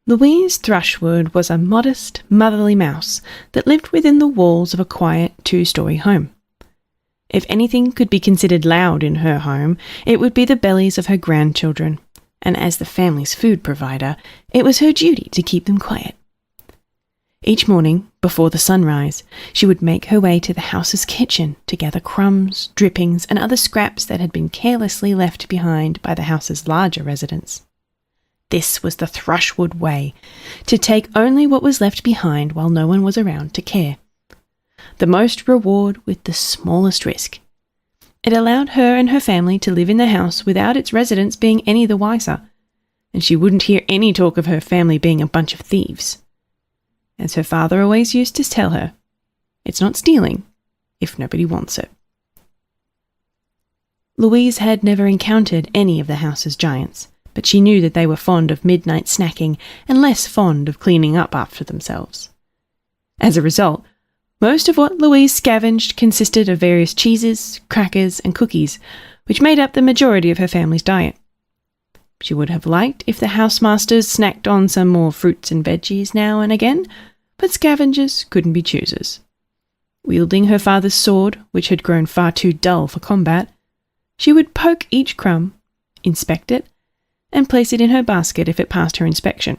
Louise Thrushwood was a modest, motherly mouse that lived within the walls of a quiet 2-story home. If anything could be considered loud in her home, it would be the bellies of her grandchildren, and as the family's food provider, it was her duty to keep them quiet. Each morning, before the sunrise, she would make her way to the house's kitchen to gather crumbs, drippings, and other scraps that had been carelessly left behind by the house's larger residents. This was the Thrushwood way, to take only what was left behind while no one was around to care. The most reward with the smallest risk. It allowed her and her family to live in the house without its residents being any the wiser, and she wouldn't hear any talk of her family being a bunch of thieves. As her father always used to tell her, it's not stealing if nobody wants it. Louise had never encountered any of the house's giants, but she knew that they were fond of midnight snacking and less fond of cleaning up after themselves. As a result, most of what Louise scavenged consisted of various cheeses, crackers, and cookies, which made up the majority of her family's diet. She would have liked if the housemasters snacked on some more fruits and veggies now and again, but scavengers couldn't be choosers. Wielding her father's sword, which had grown far too dull for combat, she would poke each crumb, inspect it, and place it in her basket if it passed her inspection.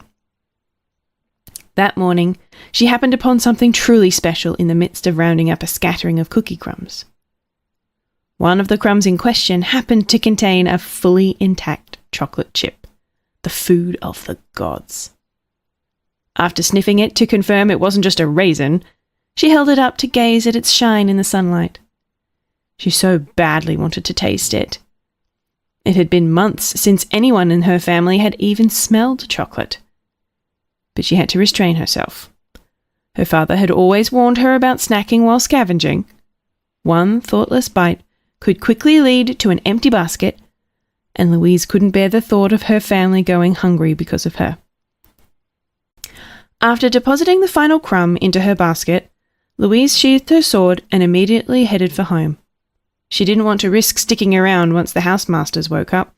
That morning, she happened upon something truly special in the midst of rounding up a scattering of cookie crumbs. One of the crumbs in question happened to contain a fully intact chocolate chip, the food of the gods. After sniffing it to confirm it wasn't just a raisin, she held it up to gaze at its shine in the sunlight. She so badly wanted to taste it. It had been months since anyone in her family had even smelled chocolate. But she had to restrain herself. Her father had always warned her about snacking while scavenging. One thoughtless bite could quickly lead to an empty basket, and Louise couldn't bear the thought of her family going hungry because of her. After depositing the final crumb into her basket, Louise sheathed her sword and immediately headed for home. She didn't want to risk sticking around once the housemasters woke up.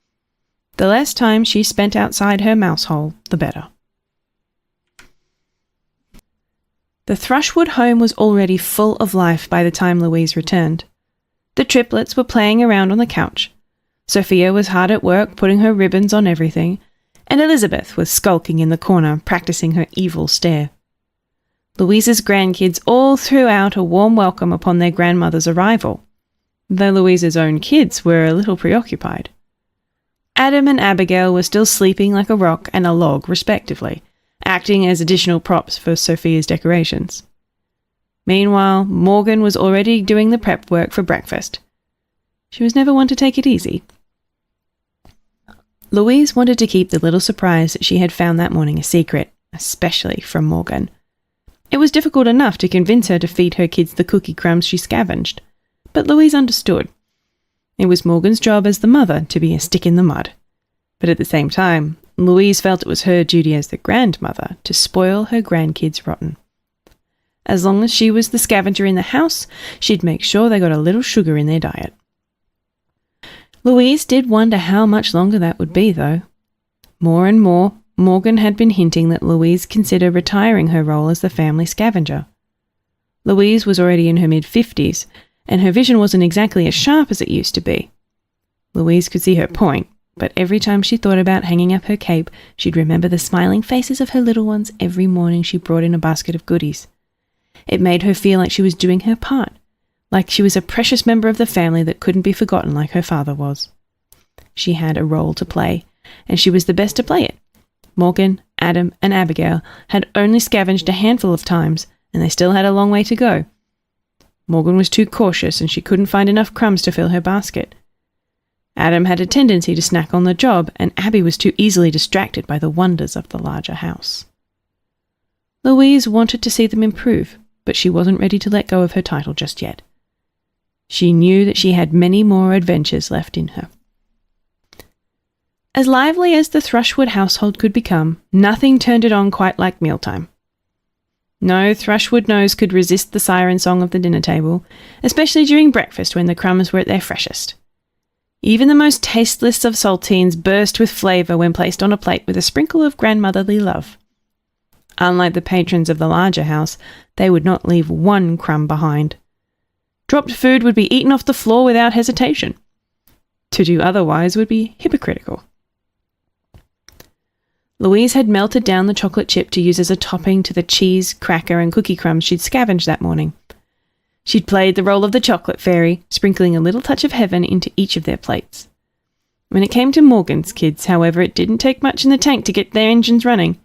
The less time she spent outside her mouse hole, the better. The Thrushwood home was already full of life by the time Louise returned. The triplets were playing around on the couch. Sophia was hard at work putting her ribbons on everything, and Elizabeth was skulking in the corner practicing her evil stare. Louise's grandkids all threw out a warm welcome upon their grandmother's arrival, though Louise's own kids were a little preoccupied. Adam and Abigail were still sleeping like a rock and a log, respectively, acting as additional props for Sophia's decorations. Meanwhile, Morgan was already doing the prep work for breakfast. She was never one to take it easy. Louise wanted to keep the little surprise that she had found that morning a secret, especially from Morgan. It was difficult enough to convince her to feed her kids the cookie crumbs she scavenged, but Louise understood. It was Morgan's job as the mother to be a stick in the mud. But at the same time, Louise felt it was her duty as the grandmother to spoil her grandkids rotten. As long as she was the scavenger in the house, she'd make sure they got a little sugar in their diet. Louise did wonder how much longer that would be, though. More and more, Morgan had been hinting that Louise consider retiring her role as the family scavenger. Louise was already in her mid-50s, and her vision wasn't exactly as sharp as it used to be. Louise could see her point, but every time she thought about hanging up her cape, she'd remember the smiling faces of her little ones every morning she brought in a basket of goodies. It made her feel like she was doing her part, like she was a precious member of the family that couldn't be forgotten like her father was. She had a role to play, and she was the best to play it. Morgan, Adam, and Abigail had only scavenged a handful of times, and they still had a long way to go. Morgan was too cautious, and she couldn't find enough crumbs to fill her basket. Adam had a tendency to snack on the job, and Abby was too easily distracted by the wonders of the larger house. Louise wanted to see them improve, but she wasn't ready to let go of her title just yet. She knew that she had many more adventures left in her. As lively as the Thrushwood household could become, nothing turned it on quite like mealtime. No Thrushwood nose could resist the siren song of the dinner table, especially during breakfast when the crumbs were at their freshest. Even the most tasteless of saltines burst with flavour when placed on a plate with a sprinkle of grandmotherly love. Unlike the patrons of the larger house, they would not leave one crumb behind. Dropped food would be eaten off the floor without hesitation. To do otherwise would be hypocritical. Louise had melted down the chocolate chip to use as a topping to the cheese, cracker, and cookie crumbs she'd scavenged that morning. She'd played the role of the chocolate fairy, sprinkling a little touch of heaven into each of their plates. When it came to Morgan's kids, however, it didn't take much in the tank to get their engines running.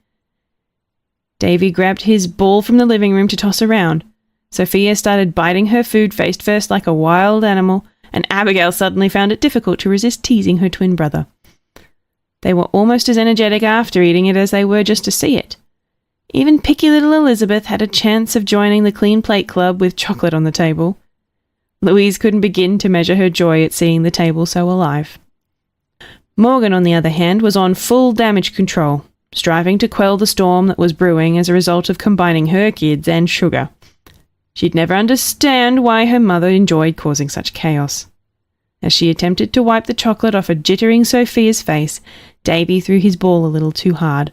Davy grabbed his ball from the living room to toss around. Sophia started biting her food face first like a wild animal, and Abigail suddenly found it difficult to resist teasing her twin brother. They were almost as energetic after eating it as they were just to see it. Even picky little Elizabeth had a chance of joining the clean plate club with chocolate on the table. Louise couldn't begin to measure her joy at seeing the table so alive. Morgan, on the other hand, was on full damage control, striving to quell the storm that was brewing as a result of combining her kids and sugar. She'd never understand why her mother enjoyed causing such chaos. As she attempted to wipe the chocolate off a jittering Sophia's face, Davy threw his ball a little too hard,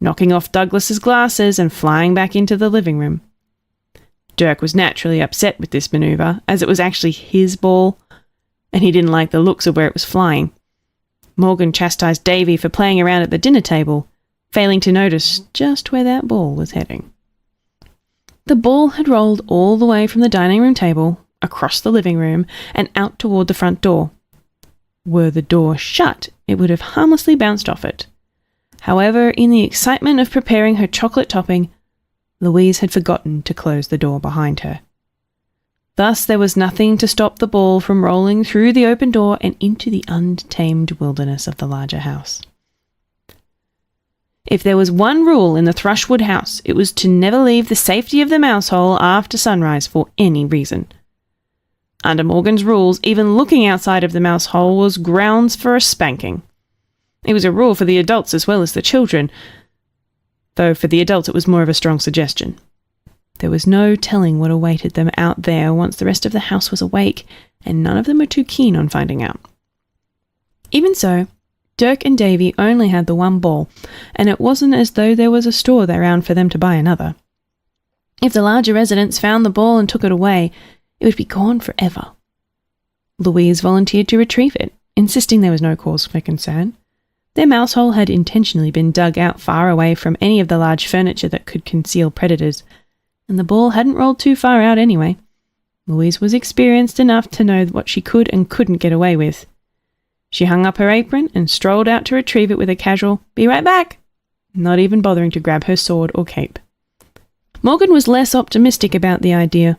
knocking off Douglas's glasses and flying back into the living room. Dirk was naturally upset with this manoeuvre, as it was actually his ball, and he didn't like the looks of where it was flying. Morgan chastised Davy for playing around at the dinner table, failing to notice just where that ball was heading. The ball had rolled all the way from the dining room table, across the living room, and out toward the front door. Were the door shut, it would have harmlessly bounced off it. However, in the excitement of preparing her chocolate topping, Louise had forgotten to close the door behind her. Thus there was nothing to stop the ball from rolling through the open door and into the untamed wilderness of the larger house. If there was one rule in the Thrushwood house, it was to never leave the safety of the mouse hole after sunrise for any reason. Under Morgan's rules, even looking outside of the mouse hole was grounds for a spanking. It was a rule for the adults as well as the children, though for the adults it was more of a strong suggestion. There was no telling what awaited them out there once the rest of the house was awake, and none of them were too keen on finding out. Even so, Dirk and Davy only had the one ball, and it wasn't as though there was a store around for them to buy another. If the larger residents found the ball and took it away, it would be gone forever. Louise volunteered to retrieve it, insisting there was no cause for concern. Their mouse hole had intentionally been dug out far away from any of the large furniture that could conceal predators, and the ball hadn't rolled too far out anyway. Louise was experienced enough to know what she could and couldn't get away with. She hung up her apron and strolled out to retrieve it with a casual, "Be right back," not even bothering to grab her sword or cape. Morgan was less optimistic about the idea.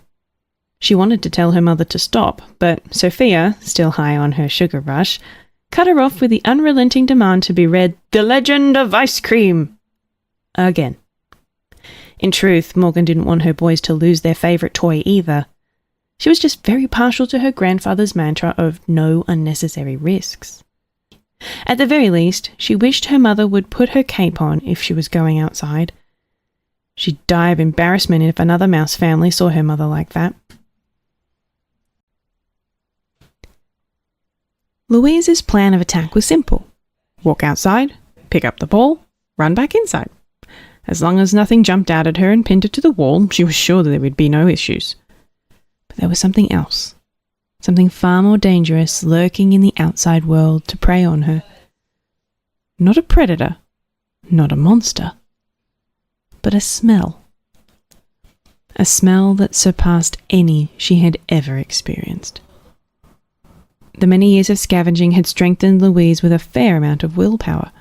She wanted to tell her mother to stop, but Sophia, still high on her sugar rush, cut her off with the unrelenting demand to be read The Legend of Ice Cream again. In truth, Morgan didn't want her boys to lose their favourite toy either. She was just very partial to her grandfather's mantra of no unnecessary risks. At the very least, she wished her mother would put her cape on if she was going outside. She'd die of embarrassment if another mouse family saw her mother like that. Louise's plan of attack was simple. Walk outside, pick up the ball, run back inside. As long as nothing jumped out at her and pinned her to the wall, she was sure that there would be no issues. But there was something else, something far more dangerous lurking in the outside world to prey on her. Not a predator, not a monster, but a smell. A smell that surpassed any she had ever experienced. The many years of scavenging had strengthened Louise with a fair amount of willpower.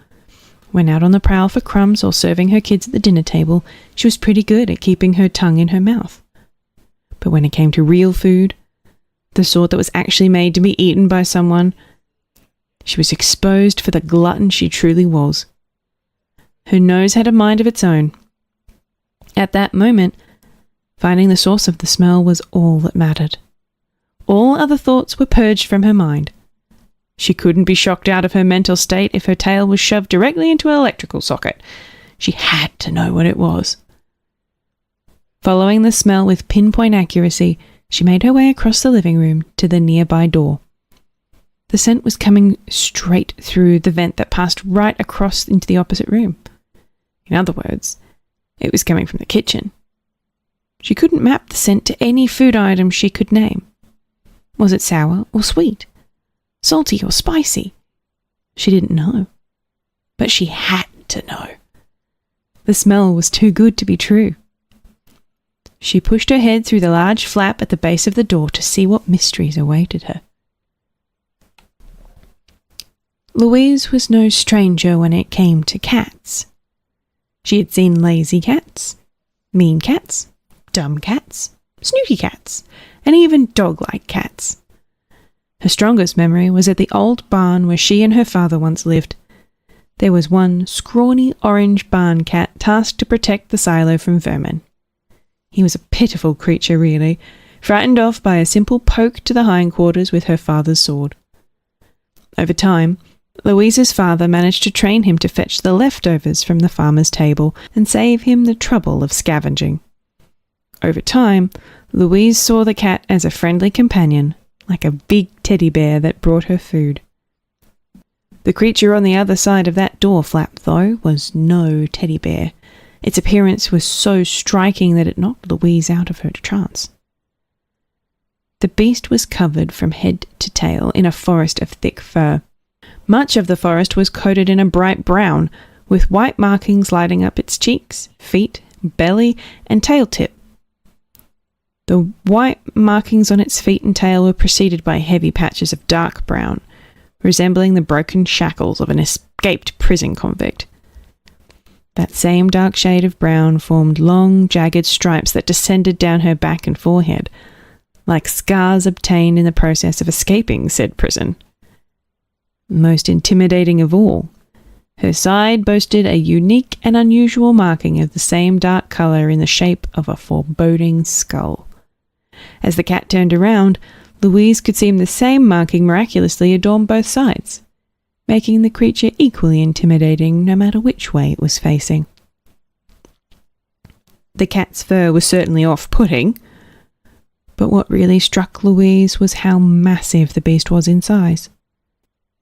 When out on the prowl for crumbs or serving her kids at the dinner table, she was pretty good at keeping her tongue in her mouth. But when it came to real food, the sort that was actually made to be eaten by someone, she was exposed for the glutton she truly was. Her nose had a mind of its own. At that moment, finding the source of the smell was all that mattered. All other thoughts were purged from her mind. She couldn't be shocked out of her mental state if her tail was shoved directly into an electrical socket. She had to know what it was. Following the smell with pinpoint accuracy, she made her way across the living room to the nearby door. The scent was coming straight through the vent that passed right across into the opposite room. In other words, It was coming from the kitchen. She couldn't map the scent to any food item she could name. Was it sour or sweet? Salty or spicy? She didn't know. But she had to know. The smell was too good to be true. She pushed her head through the large flap at the base of the door to see what mysteries awaited her. Louise was no stranger when it came to cats. She had seen lazy cats, mean cats, dumb cats, snooty cats, and even dog-like cats. Her strongest memory was at the old barn where she and her father once lived. There was one scrawny orange barn cat tasked to protect the silo from vermin. He was a pitiful creature, really, frightened off by a simple poke to the hindquarters with her father's sword. Over time, Louise's father managed to train him to fetch the leftovers from the farmer's table and save him the trouble of scavenging. Over time, Louise saw the cat as a friendly companion, like a big teddy bear that brought her food. The creature on the other side of that door flap, though, was no teddy bear. Its appearance was so striking that it knocked Louise out of her trance. The beast was covered from head to tail in a forest of thick fur. Much of the forest was coated in a bright brown, with white markings lighting up its cheeks, feet, belly, and tail tip. The white markings on its feet and tail were preceded by heavy patches of dark brown, resembling the broken shackles of an escaped prison convict. That same dark shade of brown formed long, jagged stripes that descended down her back and forehead, like scars obtained in the process of escaping said prison. Most intimidating of all, her side boasted a unique and unusual marking of the same dark colour in the shape of a foreboding skull. As the cat turned around, Louise could see the same marking miraculously adorn both sides, making the creature equally intimidating no matter which way it was facing. The cat's fur was certainly off-putting, but what really struck Louise was how massive the beast was in size.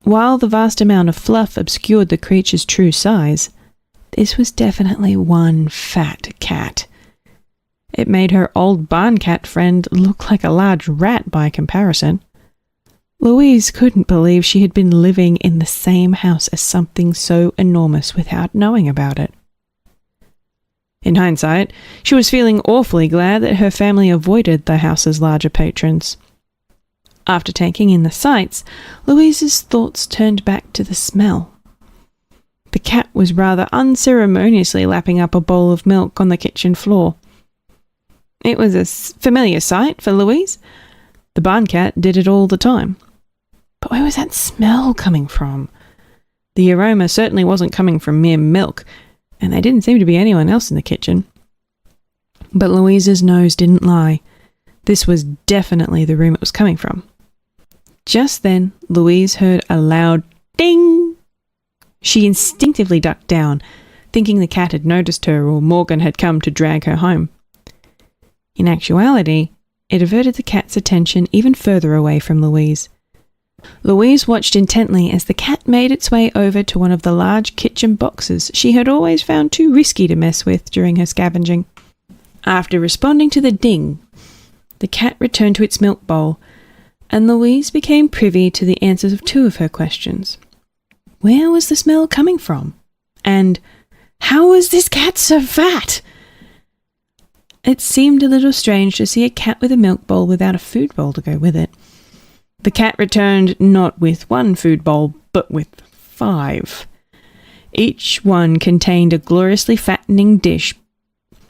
While the vast amount of fluff obscured the creature's true size, this was definitely one fat cat. It made her old barn cat friend look like a large rat by comparison. Louise couldn't believe she had been living in the same house as something so enormous without knowing about it. In hindsight, she was feeling awfully glad that her family avoided the house's larger patrons. After taking in the sights, Louise's thoughts turned back to the smell. The cat was rather unceremoniously lapping up a bowl of milk on the kitchen floor. It was a familiar sight for Louise. The barn cat did it all the time. But where was that smell coming from? The aroma certainly wasn't coming from mere milk, and there didn't seem to be anyone else in the kitchen. But Louise's nose didn't lie. This was definitely the room it was coming from. Just then, Louise heard a loud ding. She instinctively ducked down, thinking the cat had noticed her or Morgan had come to drag her home. In actuality, it averted the cat's attention even further away from Louise. Louise watched intently as the cat made its way over to one of the large kitchen boxes she had always found too risky to mess with during her scavenging. After responding to the ding, the cat returned to its milk bowl, and Louise became privy to the answers of two of her questions. Where was the smell coming from? And how was this cat so fat? It seemed a little strange to see a cat with a milk bowl without a food bowl to go with it. The cat returned not with one food bowl, but with 5. Each one contained a gloriously fattening dish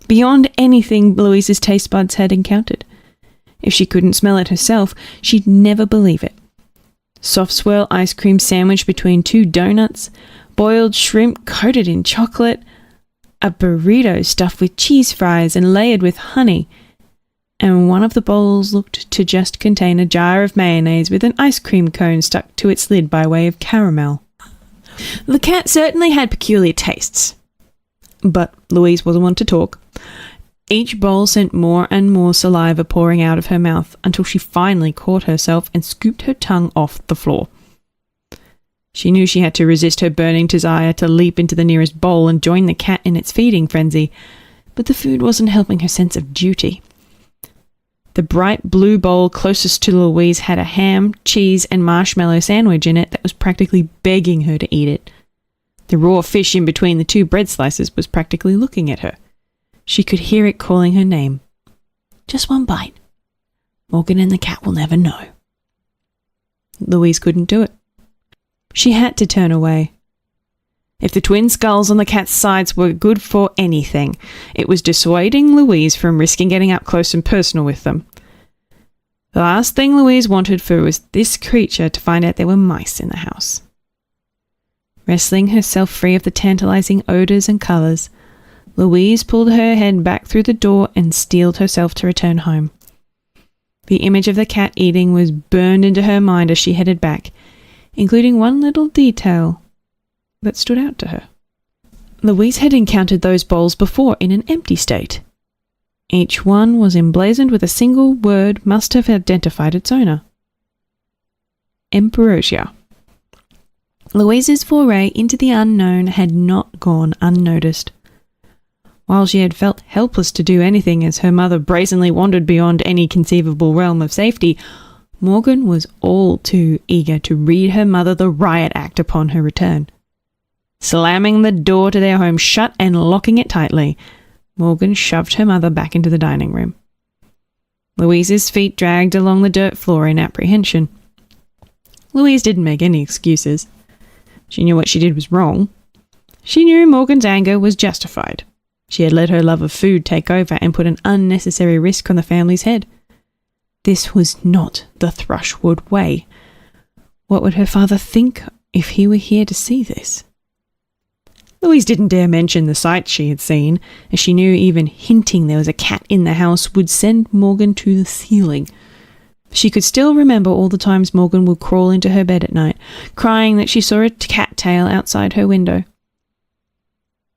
beyond anything Louise's taste buds had encountered. If she couldn't smell it herself, she'd never believe it. Soft swirl ice cream sandwiched between 2 donuts, boiled shrimp coated in chocolate, a burrito stuffed with cheese fries and layered with honey, and one of the bowls looked to just contain a jar of mayonnaise with an ice cream cone stuck to its lid by way of caramel. The cat certainly had peculiar tastes. But Louise wasn't one to talk. Each bowl sent more and more saliva pouring out of her mouth until she finally caught herself and scooped her tongue off the floor. She knew she had to resist her burning desire to leap into the nearest bowl and join the cat in its feeding frenzy, but the food wasn't helping her sense of duty. The bright blue bowl closest to Louise had a ham, cheese, and marshmallow sandwich in it that was practically begging her to eat it. The raw fish in between the two bread slices was practically looking at her. She could hear it calling her name. Just one bite. Morgan and the cat will never know. Louise couldn't do it. She had to turn away. If the twin skulls on the cat's sides were good for anything, it was dissuading Louise from risking getting up close and personal with them. The last thing Louise wanted for was this creature to find out there were mice in the house. Wrestling herself free of the tantalizing odours and colours, Louise pulled her head back through the door and steeled herself to return home. The image of the cat eating was burned into her mind as she headed back, including one little detail that stood out to her. Louise had encountered those bowls before in an empty state. Each one was emblazoned with a single word must have identified its owner. Ambrosia. Louise's foray into the unknown had not gone unnoticed. While she had felt helpless to do anything as her mother brazenly wandered beyond any conceivable realm of safety, Morgan was all too eager to read her mother the riot act upon her return. Slamming the door to their home shut and locking it tightly, Morgan shoved her mother back into the dining room. Louise's feet dragged along the dirt floor in apprehension. Louise didn't make any excuses. She knew what she did was wrong. She knew Morgan's anger was justified. She had let her love of food take over and put an unnecessary risk on the family's head. This was not the Thrushwood way. What would her father think if he were here to see this? Louise didn't dare mention the sights she had seen, as she knew even hinting there was a cat in the house would send Morgan to the ceiling. She could still remember all the times Morgan would crawl into her bed at night, crying that she saw a cat tail outside her window.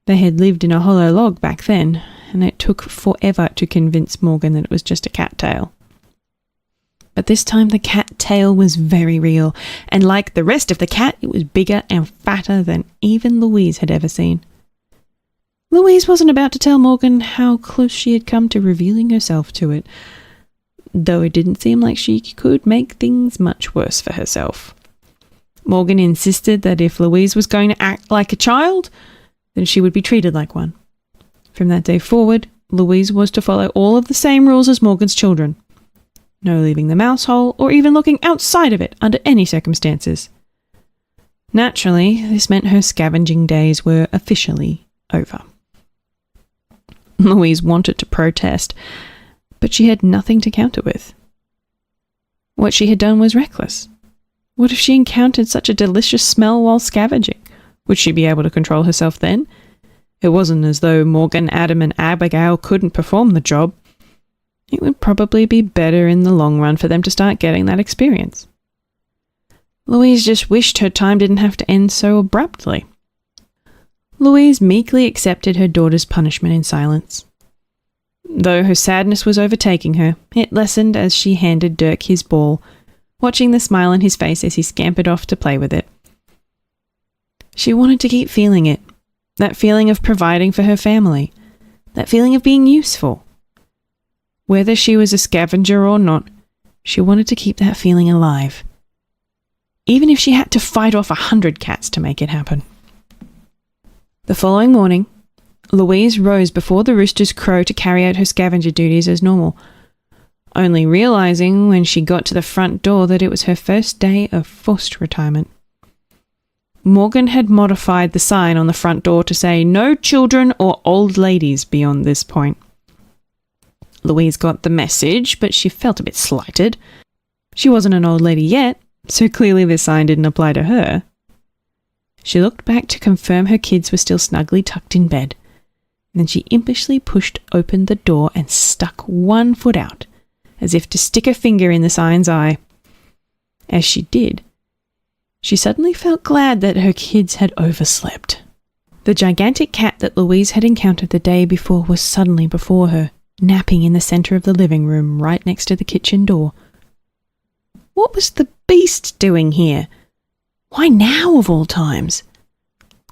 They had lived in a hollow log back then, and it took forever to convince Morgan that it was just a cat tail. But this time the cat tail was very real, and like the rest of the cat, it was bigger and fatter than even Louise had ever seen. Louise wasn't about to tell Morgan how close she had come to revealing herself to it, though it didn't seem like she could make things much worse for herself. Morgan insisted that if Louise was going to act like a child, then she would be treated like one. From that day forward, Louise was to follow all of the same rules as Morgan's children. No leaving the mouse hole or even looking outside of it under any circumstances. Naturally, this meant her scavenging days were officially over. Louise wanted to protest, but she had nothing to counter with. What she had done was reckless. What if she encountered such a delicious smell while scavenging? Would she be able to control herself then? It wasn't as though Morgan, Adam, and Abigail couldn't perform the job. It would probably be better in the long run for them to start getting that experience. Louise just wished her time didn't have to end so abruptly. Louise meekly accepted her daughter's punishment in silence. Though her sadness was overtaking her, it lessened as she handed Dirk his ball, watching the smile on his face as he scampered off to play with it. She wanted to keep feeling it, that feeling of providing for her family, that feeling of being useful. Whether she was a scavenger or not, she wanted to keep that feeling alive, even if she had to fight off 100 cats to make it happen. The following morning, Louise rose before the roosters crow to carry out her scavenger duties as normal, only realizing when she got to the front door that it was her first day of forced retirement. Morgan had modified the sign on the front door to say no children or old ladies beyond this point. Louise got the message, but she felt a bit slighted. She wasn't an old lady yet, so clearly this sign didn't apply to her. She looked back to confirm her kids were still snugly tucked in bed. Then she impishly pushed open the door and stuck one foot out, as if to stick a finger in the sign's eye. As she did, she suddenly felt glad that her kids had overslept. The gigantic cat that Louise had encountered the day before was suddenly before her, napping in the centre of the living room right next to the kitchen door. What was the beast doing here? Why now of all times?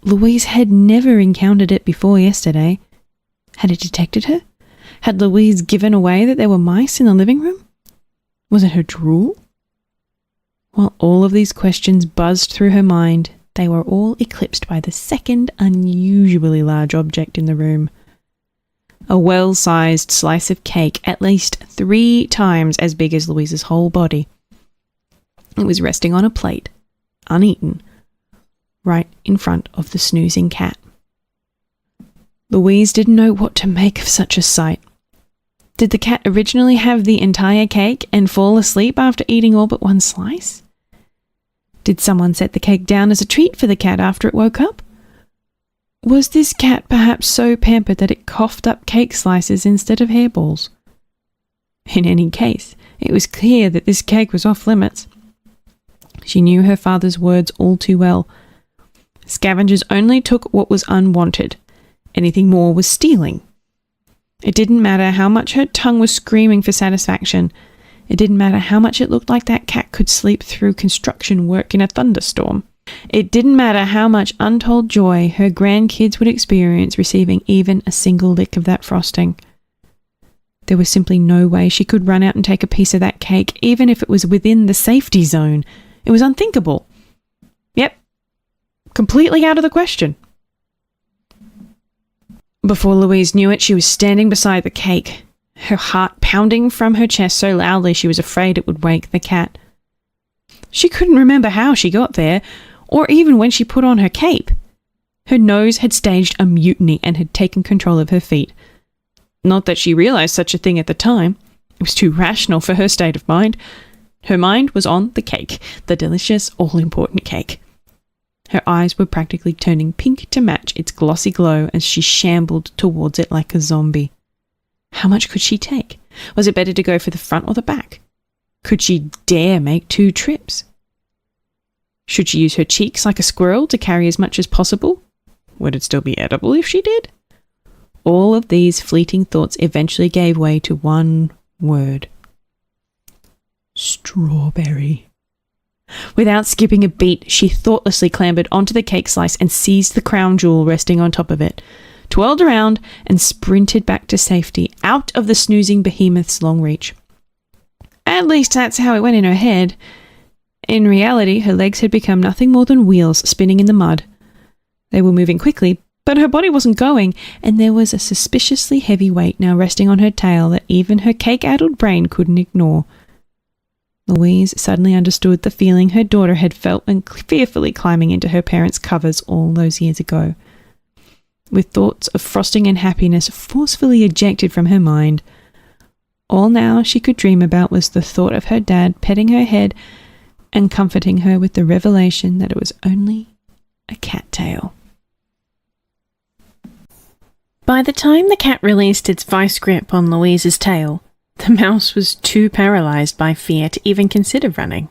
Louise had never encountered it before yesterday. Had it detected her? Had Louise given away that there were mice in the living room? Was it her drool? While all of these questions buzzed through her mind, they were all eclipsed by the second unusually large object in the room. A well-sized slice of cake, at least 3 times as big as Louise's whole body. It was resting on a plate, uneaten, right in front of the snoozing cat. Louise didn't know what to make of such a sight. Did the cat originally have the entire cake and fall asleep after eating all but one slice? Did someone set the cake down as a treat for the cat after it woke up? Was this cat perhaps so pampered that it coughed up cake slices instead of hairballs? In any case, it was clear that this cake was off limits. She knew her father's words all too well. Scavengers only took what was unwanted. Anything more was stealing. It didn't matter how much her tongue was screaming for satisfaction. It didn't matter how much it looked like that cat could sleep through construction work in a thunderstorm. It didn't matter how much untold joy her grandkids would experience receiving even a single lick of that frosting. There was simply no way she could run out and take a piece of that cake, even if it was within the safety zone. It was unthinkable. Yep, completely out of the question. Before Louise knew it, she was standing beside the cake, her heart pounding from her chest so loudly she was afraid it would wake the cat. She couldn't remember how she got there, or even when she put on her cape. Her nose had staged a mutiny and had taken control of her feet. Not that she realized such a thing at the time. It was too rational for her state of mind. Her mind was on the cake, the delicious, all-important cake. Her eyes were practically turning pink to match its glossy glow as she shambled towards it like a zombie. How much could she take? Was it better to go for the front or the back? Could she dare make 2 trips? Should she use her cheeks like a squirrel to carry as much as possible? Would it still be edible if she did? All of these fleeting thoughts eventually gave way to one word. Strawberry. Without skipping a beat, she thoughtlessly clambered onto the cake slice and seized the crown jewel resting on top of it, twirled around and sprinted back to safety, out of the snoozing behemoth's long reach. At least that's how it went in her head. In reality, her legs had become nothing more than wheels spinning in the mud. They were moving quickly, but her body wasn't going, and there was a suspiciously heavy weight now resting on her tail that even her cake-addled brain couldn't ignore. Louise suddenly understood the feeling her daughter had felt when fearfully climbing into her parents' covers all those years ago. With thoughts of frosting and happiness forcefully ejected from her mind, all now she could dream about was the thought of her dad petting her head and comforting her with the revelation that it was only a cattail. By the time the cat released its vice grip on Louise's tail, the mouse was too paralyzed by fear to even consider running.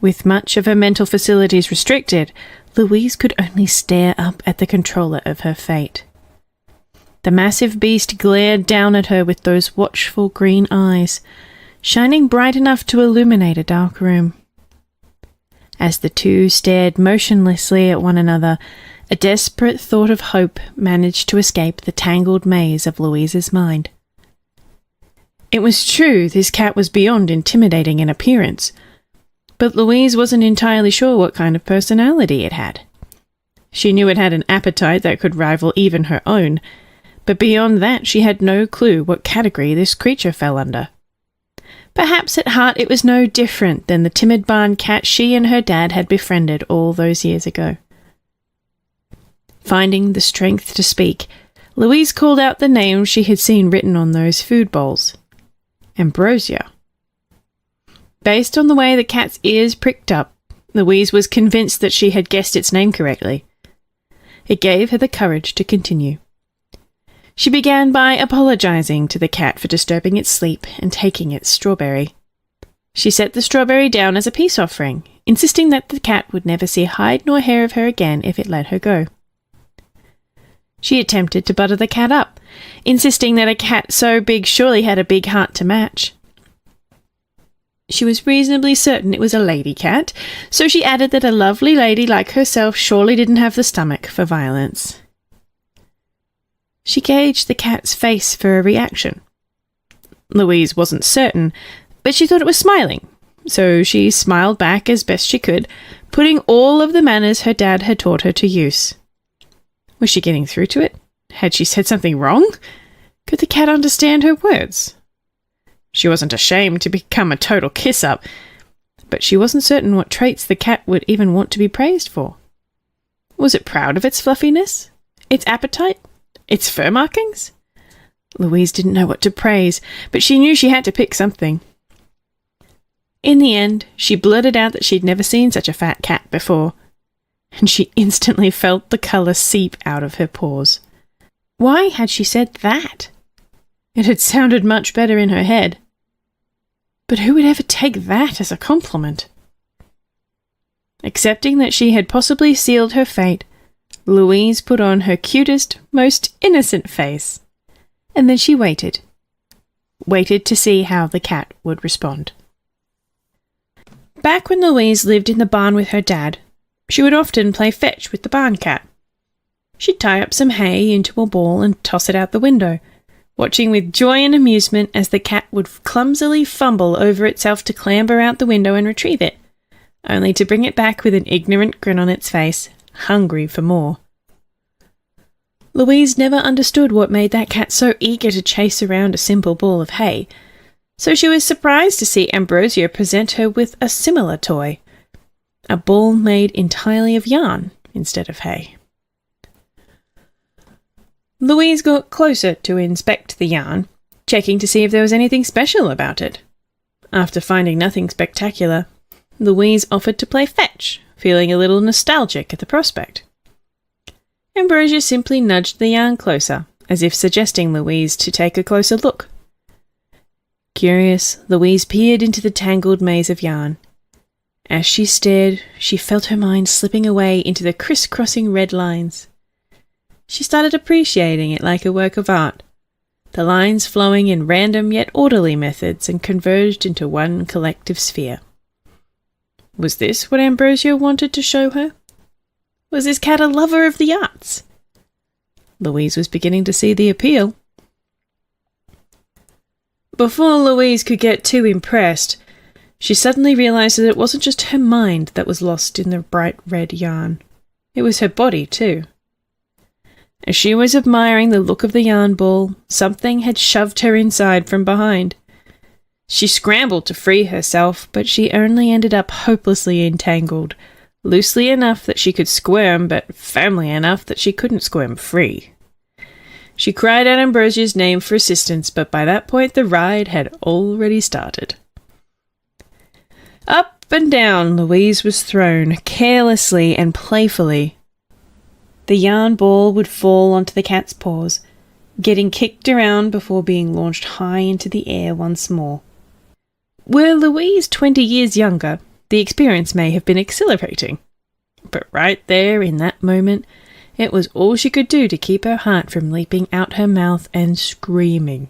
With much of her mental facilities restricted, Louise could only stare up at the controller of her fate. The massive beast glared down at her with those watchful green eyes, shining bright enough to illuminate a dark room. As the two stared motionlessly at one another, a desperate thought of hope managed to escape the tangled maze of Louise's mind. It was true this cat was beyond intimidating in appearance, but Louise wasn't entirely sure what kind of personality it had. She knew it had an appetite that could rival even her own, but beyond that she had no clue what category this creature fell under. Perhaps at heart it was no different than the timid barn cat she and her dad had befriended all those years ago. Finding the strength to speak, Louise called out the name she had seen written on those food bowls. Ambrosia. Based on the way the cat's ears pricked up, Louise was convinced that she had guessed its name correctly. It gave her the courage to continue. She began by apologizing to the cat for disturbing its sleep and taking its strawberry. She set the strawberry down as a peace offering, insisting that the cat would never see hide nor hair of her again if it let her go. She attempted to butter the cat up, insisting that a cat so big surely had a big heart to match. She was reasonably certain it was a lady cat, so she added that a lovely lady like herself surely didn't have the stomach for violence. She She gauged the cat's face for a reaction. Louise wasn't certain, but she thought it was smiling, so she smiled back as best she could, putting all of the manners her dad had taught her to use. Was she getting through to it? Had she said something wrong? Could the cat understand her words? She wasn't ashamed to become a total kiss-up, but she wasn't certain what traits the cat would even want to be praised for. Was it proud of its fluffiness? Its appetite? Its fur markings? Louise didn't know what to praise, but she knew she had to pick something. In the end, she blurted out that she'd never seen such a fat cat before, and she instantly felt the colour seep out of her pores. Why had she said that? It had sounded much better in her head. But who would ever take that as a compliment? Accepting that she had possibly sealed her fate, Louise put on her cutest, most innocent face, and then she waited. Waited to see how the cat would respond. Back when Louise lived in the barn with her dad, she would often play fetch with the barn cat. She'd tie up some hay into a ball and toss it out the window, watching with joy and amusement as the cat would clumsily fumble over itself to clamber out the window and retrieve it, only to bring it back with an ignorant grin on its face, hungry for more. Louise never understood what made that cat so eager to chase around a simple ball of hay, so she was surprised to see Ambrosia present her with a similar toy, a ball made entirely of yarn instead of hay. Louise got closer to inspect the yarn, checking to see if there was anything special about it. After finding nothing spectacular, Louise offered to play fetch, feeling a little nostalgic at the prospect. Ambrosia simply nudged the yarn closer, as if suggesting Louise to take a closer look. Curious, Louise peered into the tangled maze of yarn. As she stared, she felt her mind slipping away into the crisscrossing red lines. She started appreciating it like a work of art, the lines flowing in random yet orderly methods and converged into one collective sphere. Was this what Ambrosia wanted to show her? Was this cat a lover of the arts? Louise was beginning to see the appeal. Before Louise could get too impressed, she suddenly realized that it wasn't just her mind that was lost in the bright red yarn. It was her body, too. As she was admiring the look of the yarn ball, something had shoved her inside from behind. She scrambled to free herself, but she only ended up hopelessly entangled, loosely enough that she could squirm, but firmly enough that she couldn't squirm free. She cried out Ambrosia's name for assistance, but by that point the ride had already started. Up and down Louise was thrown, carelessly and playfully. The yarn ball would fall onto the cat's paws, getting kicked around before being launched high into the air once more. Were Louise 20 years younger, the experience may have been exhilarating. But right there, in that moment, it was all she could do to keep her heart from leaping out her mouth and screaming.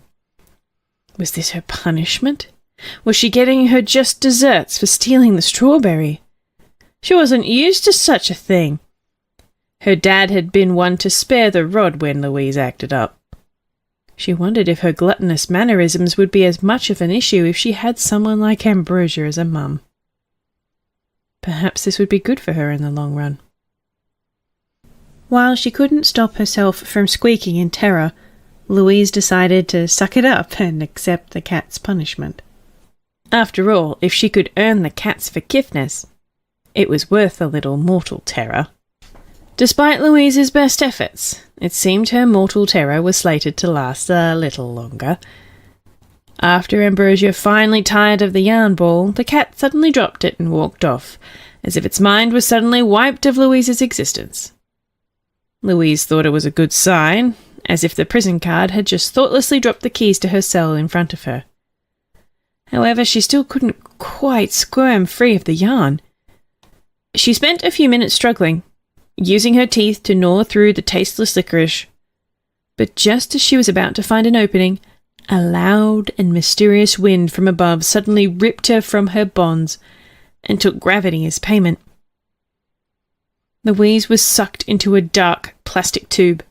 Was this her punishment? Was she getting her just desserts for stealing the strawberry? She wasn't used to such a thing. Her dad had been one to spare the rod when Louise acted up. She wondered if her gluttonous mannerisms would be as much of an issue if she had someone like Ambrosia as a mum. Perhaps this would be good for her in the long run. While she couldn't stop herself from squeaking in terror, Louise decided to suck it up and accept the cat's punishment. After all, if she could earn the cat's forgiveness, it was worth a little mortal terror. Despite Louise's best efforts, it seemed her mortal terror was slated to last a little longer. After Ambrosia finally tired of the yarn ball, the cat suddenly dropped it and walked off, as if its mind was suddenly wiped of Louise's existence. Louise thought it was a good sign, as if the prison guard had just thoughtlessly dropped the keys to her cell in front of her. However, she still couldn't quite squirm free of the yarn. She spent a few minutes struggling, using her teeth to gnaw through the tasteless licorice. But just as she was about to find an opening, a loud and mysterious wind from above suddenly ripped her from her bonds and took gravity as payment. Louise was sucked into a dark plastic tube.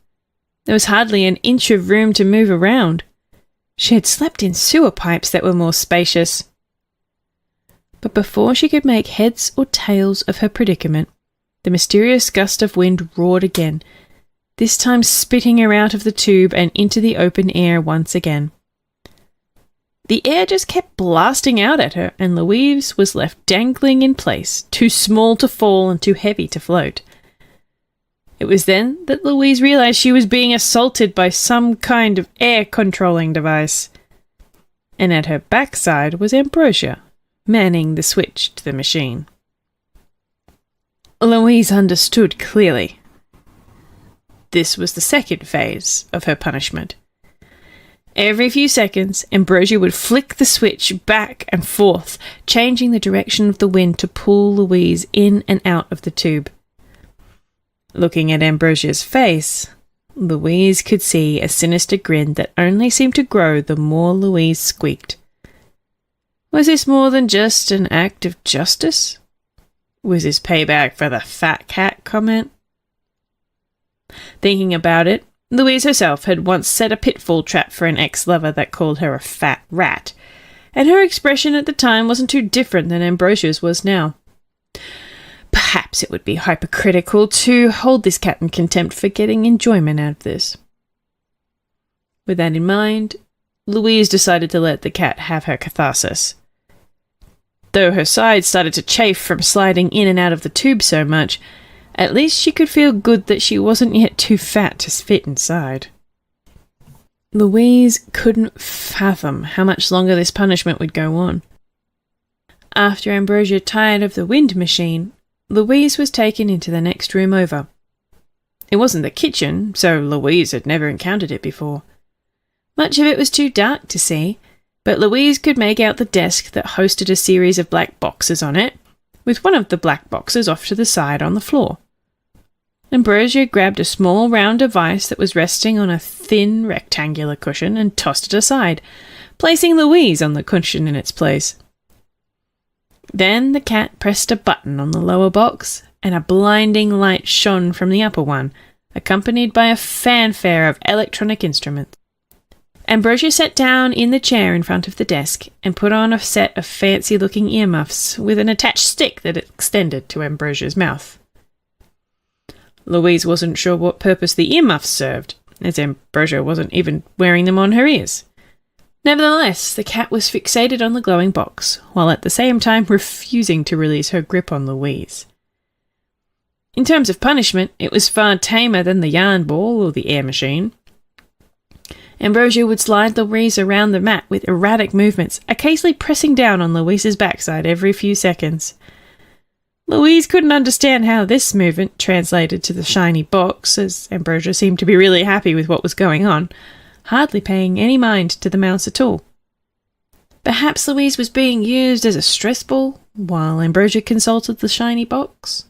There was hardly an inch of room to move around. She had slept in sewer pipes that were more spacious. But before she could make heads or tails of her predicament, the mysterious gust of wind roared again, this time spitting her out of the tube and into the open air once again. The air just kept blasting out at her, and Louise was left dangling in place, too small to fall and too heavy to float. It was then that Louise realized she was being assaulted by some kind of air-controlling device. And at her backside was Ambrosia, manning the switch to the machine. Louise understood clearly. This was the second phase of her punishment. Every few seconds, Ambrosia would flick the switch back and forth, changing the direction of the wind to pull Louise in and out of the tube. Looking at Ambrosia's face, Louise could see a sinister grin that only seemed to grow the more Louise squeaked. Was this more than just an act of justice? Was this payback for the fat cat comment? Thinking about it, Louise herself had once set a pitfall trap for an ex-lover that called her a fat rat, and her expression at the time wasn't too different than Ambrosia's was now. Perhaps it would be hypercritical to hold this cat in contempt for getting enjoyment out of this. With that in mind, Louise decided to let the cat have her catharsis. Though her sides started to chafe from sliding in and out of the tube so much, at least she could feel good that she wasn't yet too fat to fit inside. Louise couldn't fathom how much longer this punishment would go on. After Ambrosia tired of the wind machine, Louise was taken into the next room over. It wasn't the kitchen, so Louise had never encountered it before. Much of it was too dark to see, but Louise could make out the desk that hosted a series of black boxes on it, with one of the black boxes off to the side on the floor. Ambrosia grabbed a small round device that was resting on a thin rectangular cushion and tossed it aside, placing Louise on the cushion in its place. Then the cat pressed a button on the lower box, and a blinding light shone from the upper one, accompanied by a fanfare of electronic instruments. Ambrosia sat down in the chair in front of the desk and put on a set of fancy-looking earmuffs with an attached stick that extended to Ambrosia's mouth. Louise wasn't sure what purpose the earmuffs served, as Ambrosia wasn't even wearing them on her ears. Nevertheless, the cat was fixated on the glowing box, while at the same time refusing to release her grip on Louise. In terms of punishment, it was far tamer than the yarn ball or the air machine. Ambrosia would slide Louise around the mat with erratic movements, occasionally pressing down on Louise's backside every few seconds. Louise couldn't understand how this movement translated to the shiny box, as Ambrosia seemed to be really happy with what was going on, hardly paying any mind to the mouse at all. Perhaps Louise was being used as a stress ball, while Ambrosia consulted the shiny box.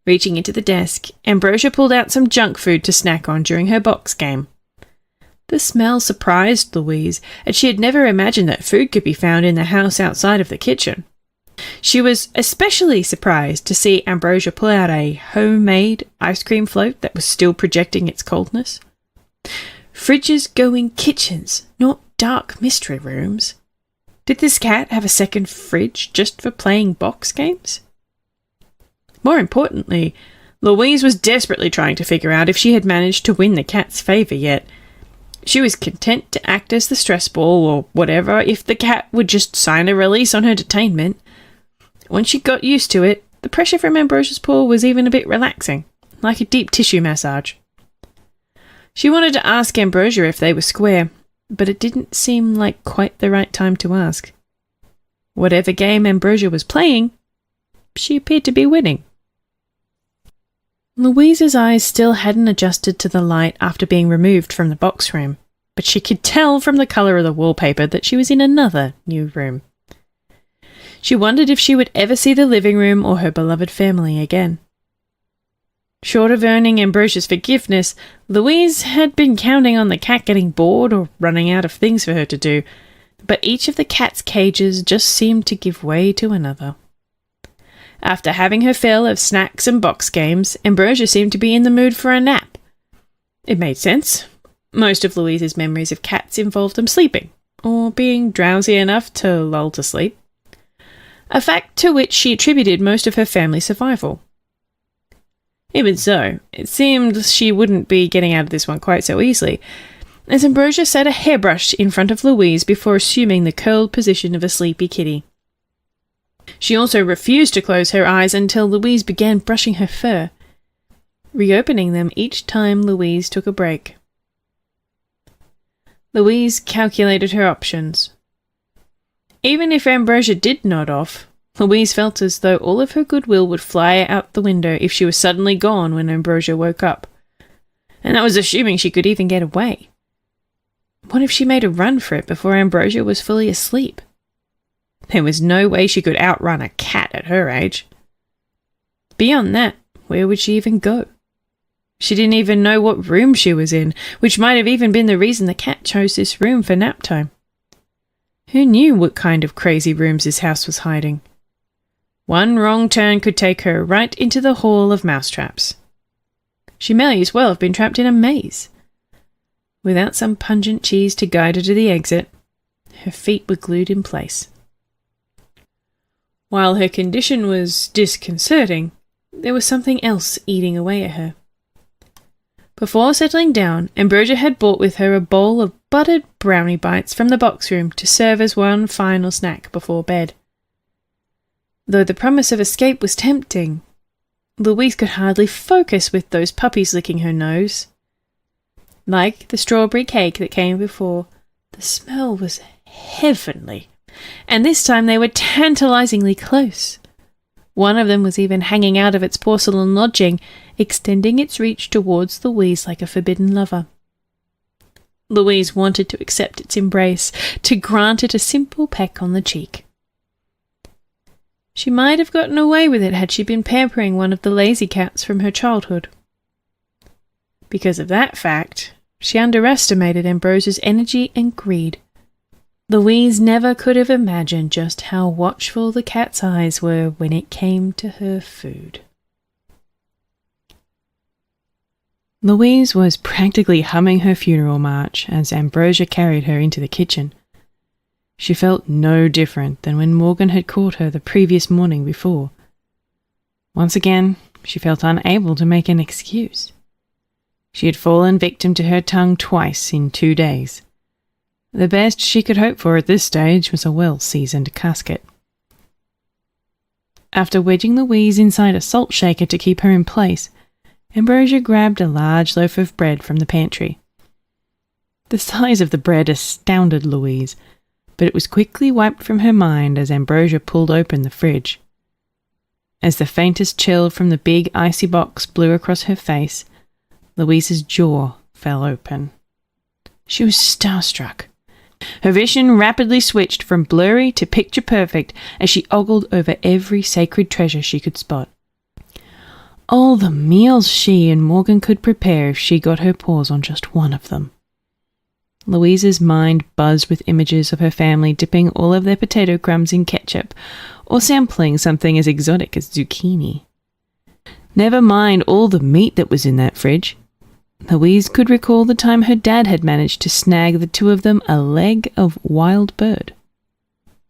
Reaching into the desk, Ambrosia pulled out some junk food to snack on during her box game. The smell surprised Louise, as she had never imagined that food could be found in the house outside of the kitchen. She was especially surprised to see Ambrosia pull out a homemade ice cream float that was still projecting its coldness. Fridges go in kitchens, not dark mystery rooms. Did this cat have a second fridge just for playing box games? More importantly, Louise was desperately trying to figure out if she had managed to win the cat's favour yet. She was content to act as the stress ball or whatever if the cat would just sign a release on her detainment. Once she got used to it, the pressure from Ambrosia's paw was even a bit relaxing, like a deep tissue massage. She wanted to ask Ambrosia if they were square, but it didn't seem like quite the right time to ask. Whatever game Ambrosia was playing, she appeared to be winning. Louise's eyes still hadn't adjusted to the light after being removed from the box room, but she could tell from the colour of the wallpaper that she was in another new room. She wondered if she would ever see the living room or her beloved family again. Short of earning Ambrosia's forgiveness, Louise had been counting on the cat getting bored or running out of things for her to do, but each of the cat's cages just seemed to give way to another. After having her fill of snacks and box games, Ambrosia seemed to be in the mood for a nap. It made sense. Most of Louise's memories of cats involved them sleeping, or being drowsy enough to lull to sleep, a fact to which she attributed most of her family's survival. Even so, it seemed she wouldn't be getting out of this one quite so easily, as Ambrosia sat a hairbrush in front of Louise before assuming the curled position of a sleepy kitty. She also refused to close her eyes until Louise began brushing her fur, reopening them each time Louise took a break. Louise calculated her options. Even if Ambrosia did nod off, Louise felt as though all of her goodwill would fly out the window if she was suddenly gone when Ambrosia woke up. And that was assuming she could even get away. What if she made a run for it before Ambrosia was fully asleep? There was no way she could outrun a cat at her age. Beyond that, where would she even go? She didn't even know what room she was in, which might have even been the reason the cat chose this room for nap time. Who knew what kind of crazy rooms this house was hiding? One wrong turn could take her right into the hall of mousetraps. She may as well have been trapped in a maze. Without some pungent cheese to guide her to the exit, her feet were glued in place. While her condition was disconcerting, there was something else eating away at her. Before settling down, Ambrosia had brought with her a bowl of buttered brownie bites from the box room to serve as one final snack before bed. Though the promise of escape was tempting, Louise could hardly focus with those puppies licking her nose. Like the strawberry cake that came before, the smell was heavenly, and this time they were tantalizingly close. One of them was even hanging out of its porcelain lodging, extending its reach towards Louise like a forbidden lover. Louise wanted to accept its embrace, to grant it a simple peck on the cheek. She might have gotten away with it had she been pampering one of the lazy cats from her childhood. Because of that fact, she underestimated Ambrosia's energy and greed. Louise never could have imagined just how watchful the cat's eyes were when it came to her food. Louise was practically humming her funeral march as Ambrosia carried her into the kitchen. She felt no different than when Morgan had caught her the previous morning before. Once again, she felt unable to make an excuse. She had fallen victim to her tongue twice in 2 days. The best she could hope for at this stage was a well-seasoned casket. After wedging Louise inside a salt shaker to keep her in place, Ambrosia grabbed a large loaf of bread from the pantry. The size of the bread astounded Louise, but it was quickly wiped from her mind as Ambrosia pulled open the fridge. As the faintest chill from the big icy box blew across her face, Louise's jaw fell open. She was starstruck. Her vision rapidly switched from blurry to picture-perfect as she ogled over every sacred treasure she could spot. All the meals she and Morgan could prepare if she got her paws on just one of them. Louise's mind buzzed with images of her family dipping all of their potato crumbs in ketchup, or sampling something as exotic as zucchini. Never mind all the meat that was in that fridge. Louise could recall the time her dad had managed to snag the two of them a leg of wild bird.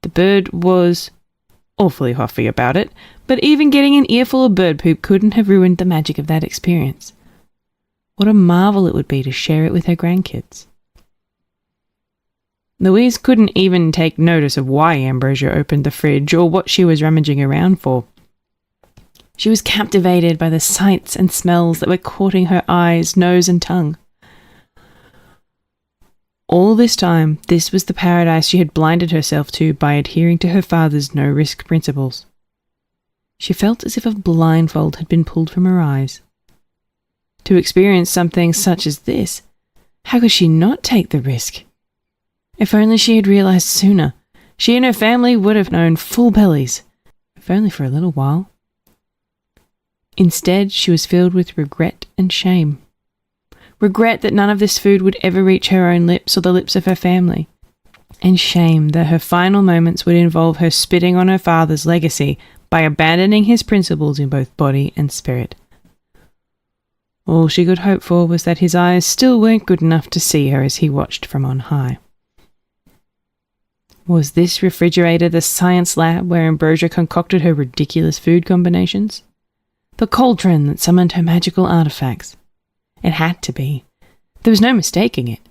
The bird was awfully huffy about it, but even getting an earful of bird poop couldn't have ruined the magic of that experience. What a marvel it would be to share it with her grandkids. Louise couldn't even take notice of why Ambrosia opened the fridge or what she was rummaging around for. She was captivated by the sights and smells that were courting her eyes, nose, and tongue. All this time, this was the paradise she had blinded herself to by adhering to her father's no-risk principles. She felt as if a blindfold had been pulled from her eyes. To experience something such as this, how could she not take the risk? If only she had realized sooner, she and her family would have known full bellies, if only for a little while. Instead, she was filled with regret and shame. Regret that none of this food would ever reach her own lips or the lips of her family. And shame that her final moments would involve her spitting on her father's legacy by abandoning his principles in both body and spirit. All she could hope for was that his eyes still weren't good enough to see her as he watched from on high. Was this refrigerator the science lab where Ambrosia concocted her ridiculous food combinations? The cauldron that summoned her magical artifacts? It had to be. There was no mistaking it.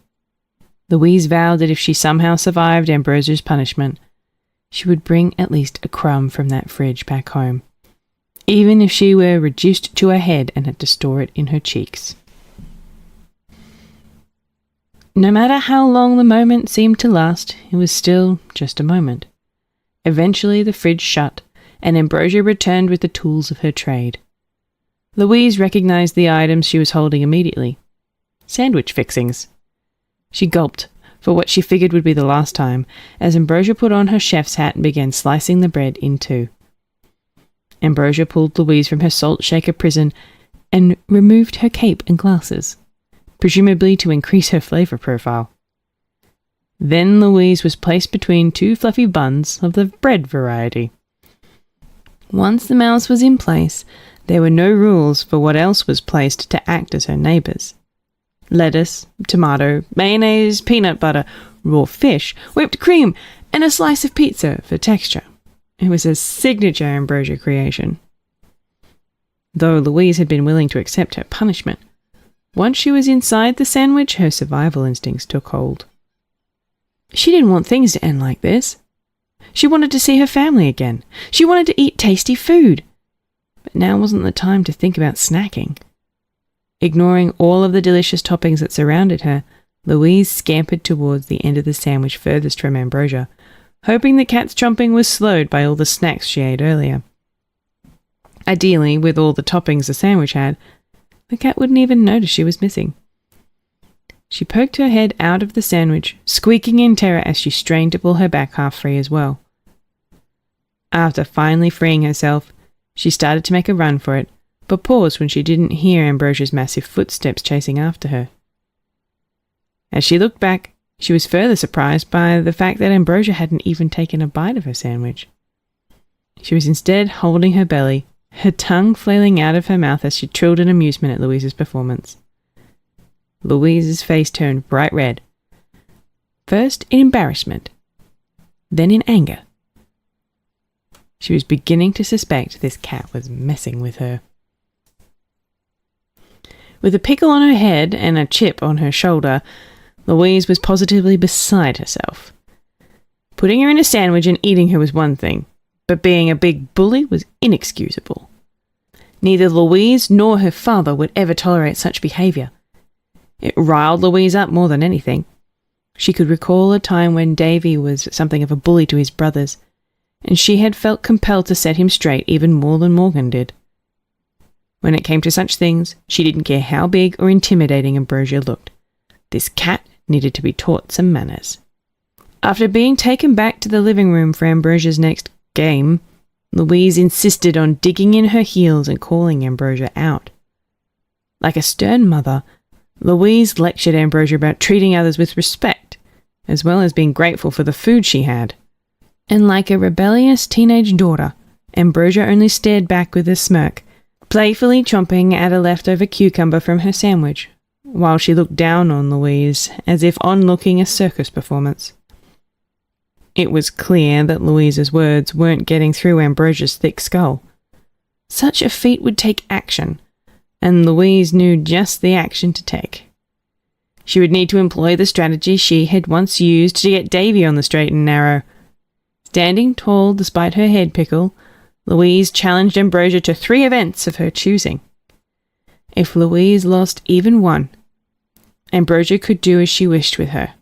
Louise vowed that if she somehow survived Ambrosia's punishment, she would bring at least a crumb from that fridge back home, even if she were reduced to her head and had to store it in her cheeks. No matter how long the moment seemed to last, it was still just a moment. Eventually the fridge shut, and Ambrosia returned with the tools of her trade. Louise recognized the items she was holding immediately. Sandwich fixings. She gulped, for what she figured would be the last time, as Ambrosia put on her chef's hat and began slicing the bread in two. Ambrosia pulled Louise from her salt shaker prison and removed her cape and glasses, presumably to increase her flavor profile. Then Louise was placed between two fluffy buns of the bread variety. Once the mouse was in place, there were no rules for what else was placed to act as her neighbours. Lettuce, tomato, mayonnaise, peanut butter, raw fish, whipped cream, and a slice of pizza for texture. It was a signature Ambrosia creation. Though Louise had been willing to accept her punishment, once she was inside the sandwich, her survival instincts took hold. She didn't want things to end like this. She wanted to see her family again. She wanted to eat tasty food. But now wasn't the time to think about snacking. Ignoring all of the delicious toppings that surrounded her, Louise scampered towards the end of the sandwich furthest from Ambrosia, hoping the cat's chomping was slowed by all the snacks she ate earlier. Ideally, with all the toppings the sandwich had, the cat wouldn't even notice she was missing. She poked her head out of the sandwich, squeaking in terror as she strained to pull her back half free as well. After finally freeing herself, she started to make a run for it, but paused when she didn't hear Ambrosia's massive footsteps chasing after her. As she looked back, she was further surprised by the fact that Ambrosia hadn't even taken a bite of her sandwich. She was instead holding her belly, her tongue flailing out of her mouth as she trilled in amusement at Louise's performance. Louise's face turned bright red. First in embarrassment, then in anger. She was beginning to suspect this cat was messing with her. With a pickle on her head and a chip on her shoulder, Louise was positively beside herself. Putting her in a sandwich and eating her was one thing, but being a big bully was inexcusable. Neither Louise nor her father would ever tolerate such behaviour. It riled Louise up more than anything. She could recall a time when Davy was something of a bully to his brothers, and she had felt compelled to set him straight even more than Morgan did. When it came to such things, she didn't care how big or intimidating Ambrosia looked. This cat needed to be taught some manners. After being taken back to the living room for Ambrosia's next game, Louise insisted on digging in her heels and calling Ambrosia out. Like a stern mother, Louise lectured Ambrosia about treating others with respect, as well as being grateful for the food she had. And like a rebellious teenage daughter, Ambrosia only stared back with a smirk, playfully chomping at a leftover cucumber from her sandwich, while she looked down on Louise as if onlooking a circus performance. It was clear that Louise's words weren't getting through Ambrosia's thick skull. Such a feat would take action, and Louise knew just the action to take. She would need to employ the strategy she had once used to get Davy on the straight and narrow. Standing tall despite her head pickle, Louise challenged Ambrosia to 3 events of her choosing. If Louise lost even one, Ambrosia could do as she wished with her.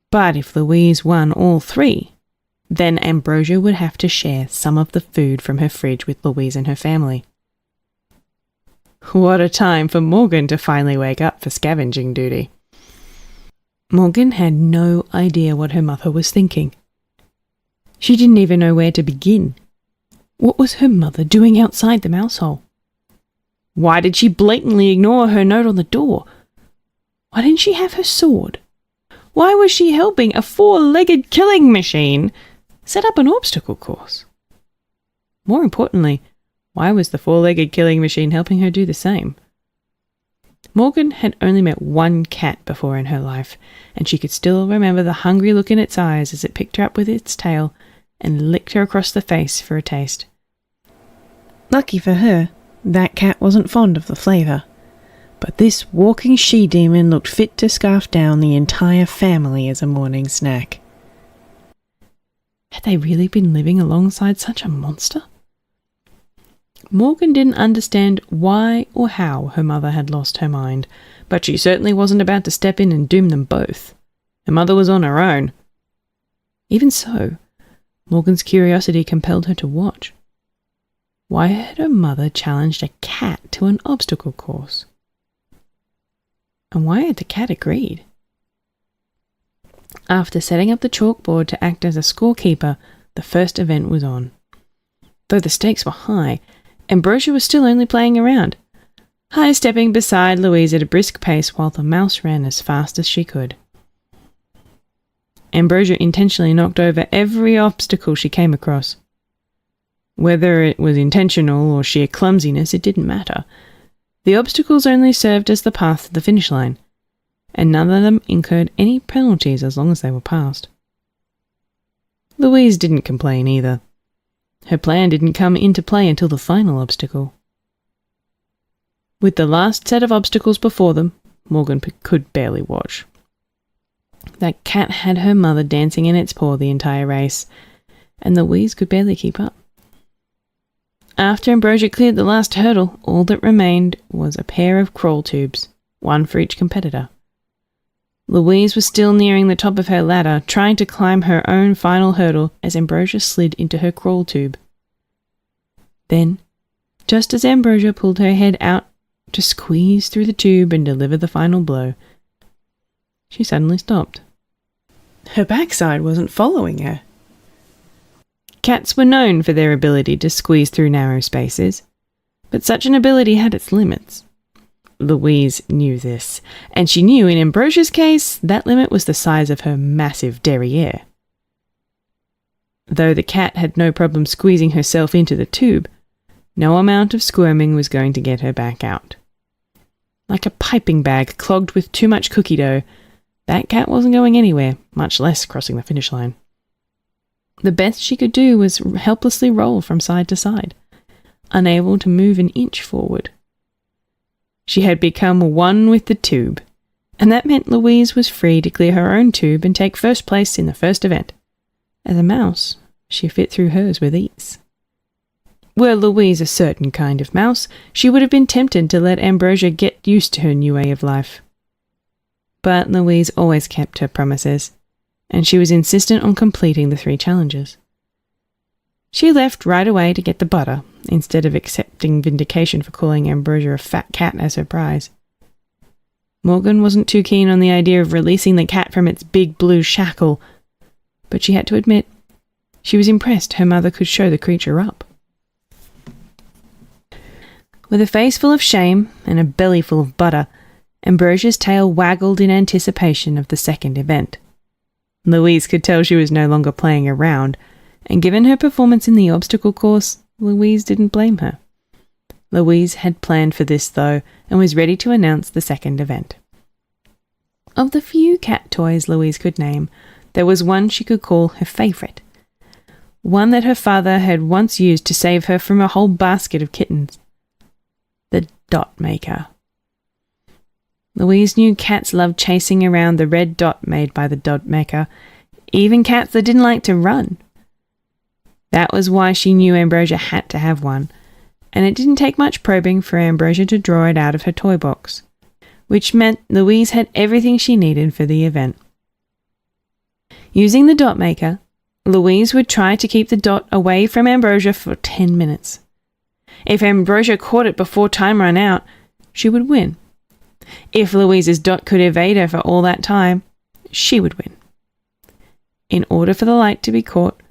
But if Louise won all 3, then Ambrosia would have to share some of the food from her fridge with Louise and her family. What a time for Morgan to finally wake up for scavenging duty. Morgan had no idea what her mother was thinking. She didn't even know where to begin. What was her mother doing outside the mouse hole? Why did she blatantly ignore her note on the door? Why didn't she have her sword? Why was she helping a 4-legged killing machine set up an obstacle course? More importantly, why was the 4-legged killing machine helping her do the same? Morgan had only met one cat before in her life, and she could still remember the hungry look in its eyes as it picked her up with its tail and licked her across the face for a taste. Lucky for her, that cat wasn't fond of the flavour, but this walking she-demon looked fit to scarf down the entire family as a morning snack. Had they really been living alongside such a monster? Morgan didn't understand why or how her mother had lost her mind, but she certainly wasn't about to step in and doom them both. Her mother was on her own. Even so, Morgan's curiosity compelled her to watch. Why had her mother challenged a cat to an obstacle course? And why had the cat agreed? After setting up the chalkboard to act as a scorekeeper, the first event was on. Though the stakes were high, Ambrosia was still only playing around, high-stepping beside Louise at a brisk pace while the mouse ran as fast as she could. Ambrosia intentionally knocked over every obstacle she came across. Whether it was intentional or sheer clumsiness, it didn't matter. The obstacles only served as the path to the finish line, and none of them incurred any penalties as long as they were passed. Louise didn't complain either. Her plan didn't come into play until the final obstacle. With the last set of obstacles before them, Morgan could barely watch. That cat had her mother dancing in its paw the entire race, and Louise could barely keep up. After Ambrosia cleared the last hurdle, all that remained was a pair of crawl tubes, one for each competitor. Louise was still nearing the top of her ladder, trying to climb her own final hurdle as Ambrosia slid into her crawl tube. Then, just as Ambrosia pulled her head out to squeeze through the tube and deliver the final blow, she suddenly stopped. Her backside wasn't following her. Cats were known for their ability to squeeze through narrow spaces, but such an ability had its limits. Louise knew this, and she knew in Ambrosia's case that limit was the size of her massive derriere. Though the cat had no problem squeezing herself into the tube, no amount of squirming was going to get her back out. Like a piping bag clogged with too much cookie dough, that cat wasn't going anywhere, much less crossing the finish line. The best she could do was helplessly roll from side to side, unable to move an inch forward. She had become one with the tube, and that meant Louise was free to clear her own tube and take first place in the first event. As a mouse, she fit through hers with ease. Were Louise a certain kind of mouse, she would have been tempted to let Ambrosia get used to her new way of life. But Louise always kept her promises, and she was insistent on completing the 3 challenges. She left right away to get the butter, instead of accepting vindication for calling Ambrosia a fat cat as her prize. Morgan wasn't too keen on the idea of releasing the cat from its big blue shackle, but she had to admit she was impressed her mother could show the creature up. With a face full of shame and a belly full of butter, Ambrosia's tail waggled in anticipation of the second event. Louise could tell she was no longer playing around, and given her performance in the obstacle course, Louise didn't blame her. Louise had planned for this, though, and was ready to announce the second event. Of the few cat toys Louise could name, there was one she could call her favourite. One that her father had once used to save her from a whole basket of kittens. The dot maker. Louise knew cats loved chasing around the red dot made by the dot maker, even cats that didn't like to run. That was why she knew Ambrosia had to have one, and it didn't take much probing for Ambrosia to draw it out of her toy box, which meant Louise had everything she needed for the event. Using the dot maker, Louise would try to keep the dot away from Ambrosia for 10 minutes. If Ambrosia caught it before time ran out, she would win. If Louise's dot could evade her for all that time, she would win. In order for the light to be caught,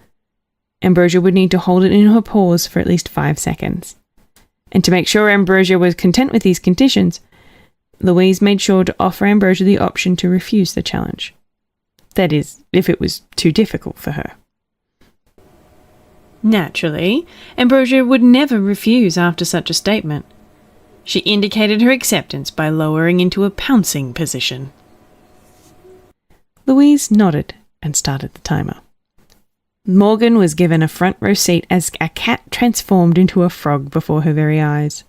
Ambrosia would need to hold it in her paws for at least 5 seconds. And to make sure Ambrosia was content with these conditions, Louise made sure to offer Ambrosia the option to refuse the challenge. That is, if it was too difficult for her. Naturally, Ambrosia would never refuse after such a statement. She indicated her acceptance by lowering into a pouncing position. Louise nodded and started the timer. Morgan was given a front row seat as a cat transformed into a frog before her very eyes.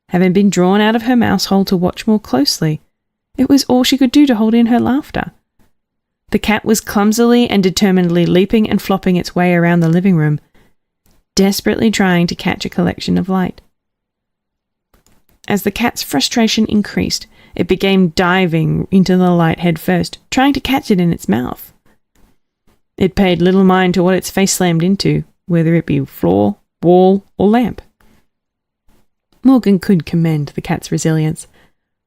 Having been drawn out of her mouse hole to watch more closely, it was all she could do to hold in her laughter. The cat was clumsily and determinedly leaping and flopping its way around the living room, desperately trying to catch a collection of light. As the cat's frustration increased, it began diving into the light head first, trying to catch it in its mouth. It paid little mind to what its face slammed into, whether it be floor, wall, or lamp. Morgan could commend the cat's resilience,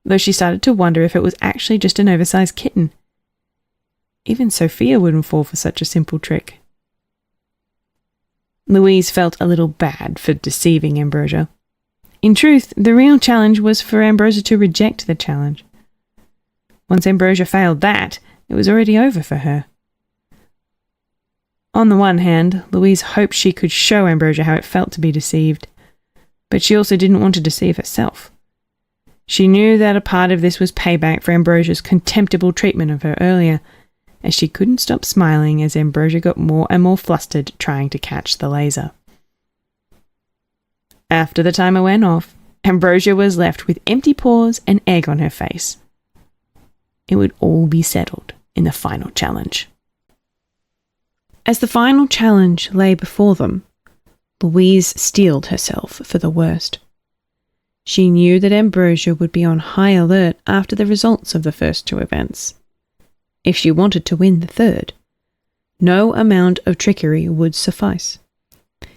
though she started to wonder if it was actually just an oversized kitten. Even Sophia wouldn't fall for such a simple trick. Louise felt a little bad for deceiving Ambrosia. In truth, the real challenge was for Ambrosia to reject the challenge. Once Ambrosia failed that, it was already over for her. On the one hand, Louise hoped she could show Ambrosia how it felt to be deceived, but she also didn't want to deceive herself. She knew that a part of this was payback for Ambrosia's contemptible treatment of her earlier, and she couldn't stop smiling as Ambrosia got more and more flustered trying to catch the laser. After the timer went off, Ambrosia was left with empty paws and egg on her face. It would all be settled in the final challenge. As the final challenge lay before them, Louise steeled herself for the worst. She knew that Ambrosia would be on high alert after the results of the first two events. If she wanted to win the third, no amount of trickery would suffice.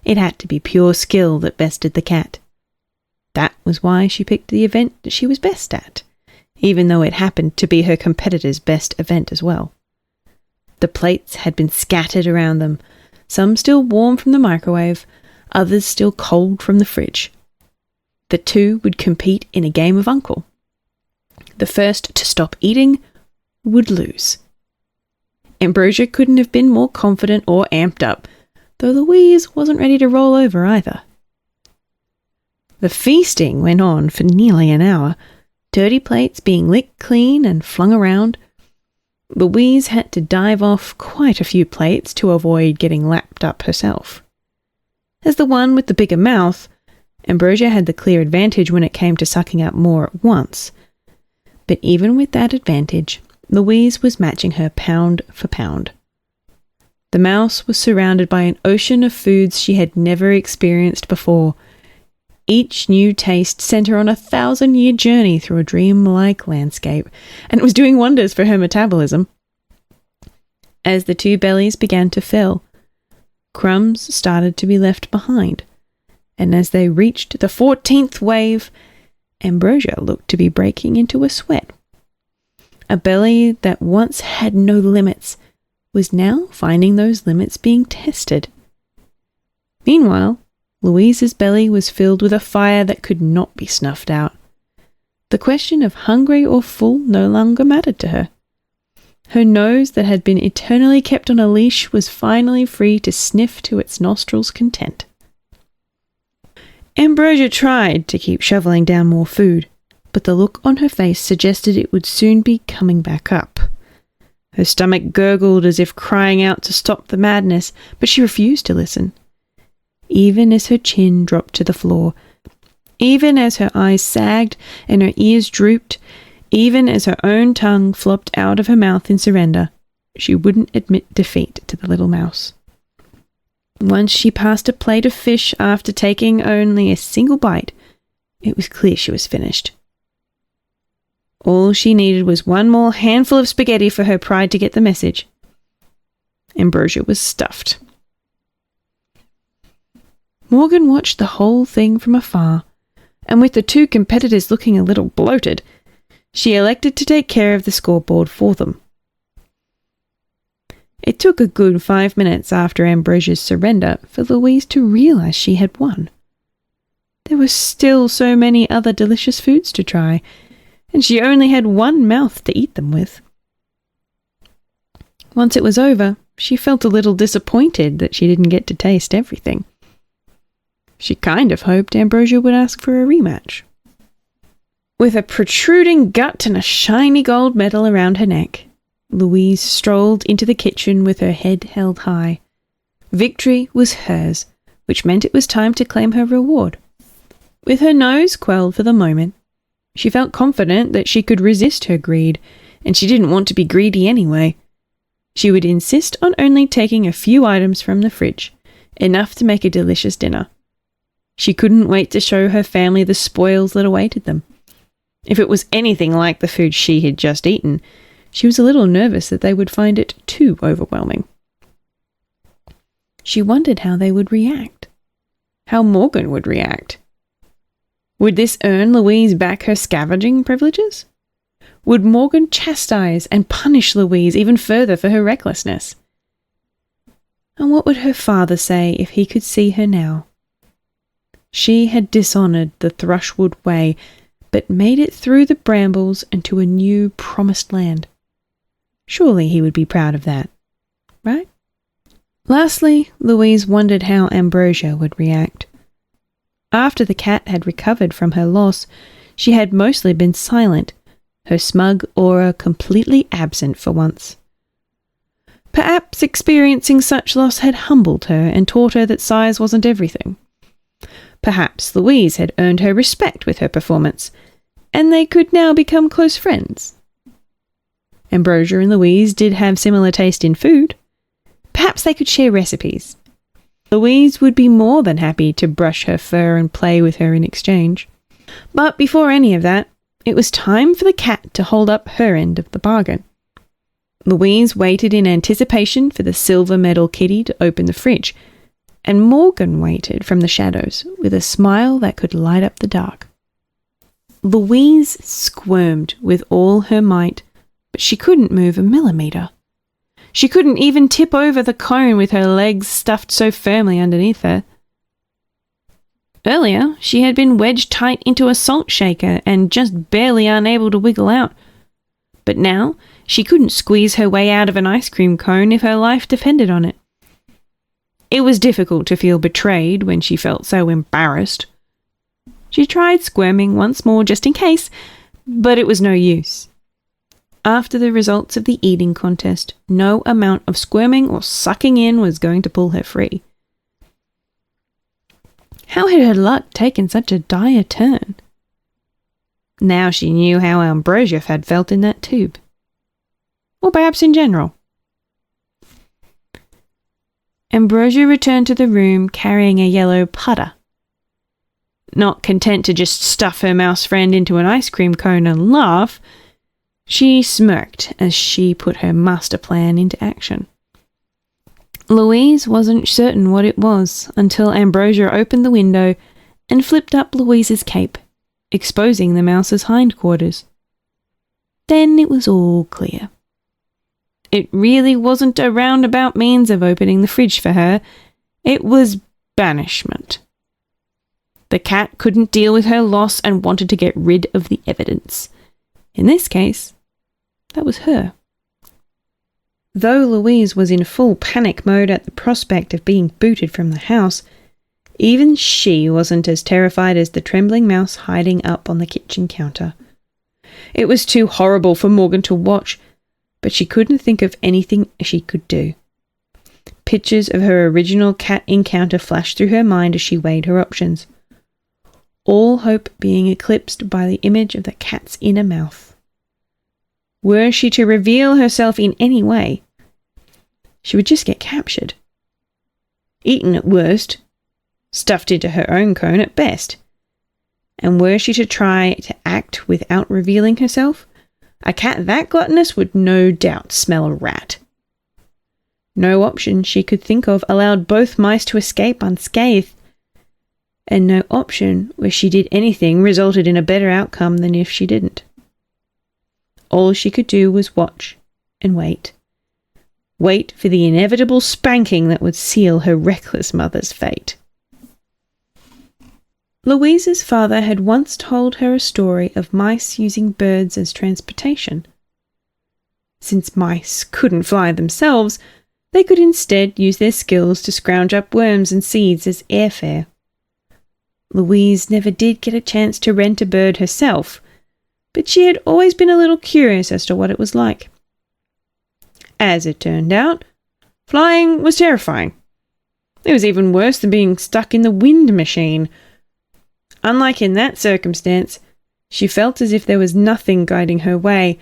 It had to be pure skill that bested the cat. That was why she picked the event that she was best at, even though it happened to be her competitor's best event as well. The plates had been scattered around them, some still warm from the microwave, others still cold from the fridge. The two would compete in a game of Uncle. The first to stop eating would lose. Ambrosia couldn't have been more confident or amped up, though Louise wasn't ready to roll over either. The feasting went on for nearly an hour, dirty plates being licked clean and flung around. Louise had to dive off quite a few plates to avoid getting lapped up herself. As the one with the bigger mouth, Ambrosia had the clear advantage when it came to sucking up more at once. But even with that advantage, Louise was matching her pound for pound. The mouse was surrounded by an ocean of foods she had never experienced before. Each new taste sent her on a 1,000-year journey through a dreamlike landscape, and it was doing wonders for her metabolism. As the two bellies began to fill, crumbs started to be left behind, and as they reached the 14th wave, Ambrosia looked to be breaking into a sweat. A belly that once had no limits was now finding those limits being tested. Meanwhile, Louise's belly was filled with a fire that could not be snuffed out. The question of hungry or full no longer mattered to her. Her nose that had been eternally kept on a leash was finally free to sniff to its nostrils' content. Ambrosia tried to keep shoveling down more food, but the look on her face suggested it would soon be coming back up. Her stomach gurgled as if crying out to stop the madness, but she refused to listen. Even as her chin dropped to the floor, even as her eyes sagged and her ears drooped, even as her own tongue flopped out of her mouth in surrender, she wouldn't admit defeat to the little mouse. Once she passed a plate of fish after taking only a single bite, it was clear she was finished. All she needed was one more handful of spaghetti for her pride to get the message. Ambrosia was stuffed. Morgan watched the whole thing from afar, and with the two competitors looking a little bloated, she elected to take care of the scoreboard for them. It took a good 5 minutes after Ambrosia's surrender for Louise to realize she had won. There were still so many other delicious foods to try, and she only had one mouth to eat them with. Once it was over, she felt a little disappointed that she didn't get to taste everything. She kind of hoped Ambrosia would ask for a rematch, With a protruding gut and a shiny gold medal around her neck, Louise strolled into the kitchen with her head held high. Victory was hers, which meant it was time to claim her reward. With her nose quelled for the moment, she felt confident that she could resist her greed, and she didn't want to be greedy anyway. She would insist on only taking a few items from the fridge, enough to make a delicious dinner. She couldn't wait to show her family the spoils that awaited them. If it was anything like the food she had just eaten, she was a little nervous that they would find it too overwhelming. She wondered how they would react. How Morgan would react. Would this earn Louise back her scavenging privileges? Would Morgan chastise and punish Louise even further for her recklessness? And what would her father say if he could see her now? She had dishonoured the Thrushwood way, but made it through the brambles and to a new promised land. Surely he would be proud of that, right? Lastly, Louise wondered how Ambrosia would react. After the cat had recovered from her loss, she had mostly been silent, her smug aura completely absent for once. Perhaps experiencing such loss had humbled her and taught her that size wasn't everything. Perhaps Louise had earned her respect with her performance, and they could now become close friends. Ambrosia and Louise did have similar taste in food. Perhaps they could share recipes. Louise would be more than happy to brush her fur and play with her in exchange. But before any of that, it was time for the cat to hold up her end of the bargain. Louise waited in anticipation for the silver medal kitty to open the fridge, and Morgan waited from the shadows with a smile that could light up the dark. Louise squirmed with all her might, but she couldn't move a millimetre. She couldn't even tip over the cone with her legs stuffed so firmly underneath her. Earlier, she had been wedged tight into a salt shaker and just barely unable to wiggle out. But now, she couldn't squeeze her way out of an ice cream cone if her life depended on it. It was difficult to feel betrayed when she felt so embarrassed. She tried squirming once more just in case, but it was no use. After the results of the eating contest, no amount of squirming or sucking in was going to pull her free. How had her luck taken such a dire turn? Now she knew how Ambrosia had felt in that tube. Or perhaps in general. Ambrosia returned to the room carrying a yellow putter. Not content to just stuff her mouse friend into an ice cream cone and laugh, she smirked as she put her master plan into action. Louise wasn't certain what it was until Ambrosia opened the window and flipped up Louise's cape, exposing the mouse's hindquarters. Then it was all clear. It really wasn't a roundabout means of opening the fridge for her. It was banishment. The cat couldn't deal with her loss and wanted to get rid of the evidence. In this case, that was her. Though Louise was in full panic mode at the prospect of being booted from the house, even she wasn't as terrified as the trembling mouse hiding up on the kitchen counter. It was too horrible for Morgan to watch, but she couldn't think of anything she could do. Pictures of her original cat encounter flashed through her mind as she weighed her options, all hope being eclipsed by the image of the cat's inner mouth. Were she to reveal herself in any way, she would just get captured. Eaten at worst, stuffed into her own cone at best. And were she to try to act without revealing herself, a cat that gluttonous would no doubt smell a rat. No option she could think of allowed both mice to escape unscathed, and no option where she did anything resulted in a better outcome than if she didn't. All she could do was watch and wait. Wait for the inevitable spanking that would seal her reckless mother's fate. Louise's father had once told her a story of mice using birds as transportation. Since mice couldn't fly themselves, they could instead use their skills to scrounge up worms and seeds as airfare. Louise never did get a chance to rent a bird herself, but she had always been a little curious as to what it was like. As it turned out, flying was terrifying. It was even worse than being stuck in the wind machine. Unlike in that circumstance, she felt as if there was nothing guiding her way,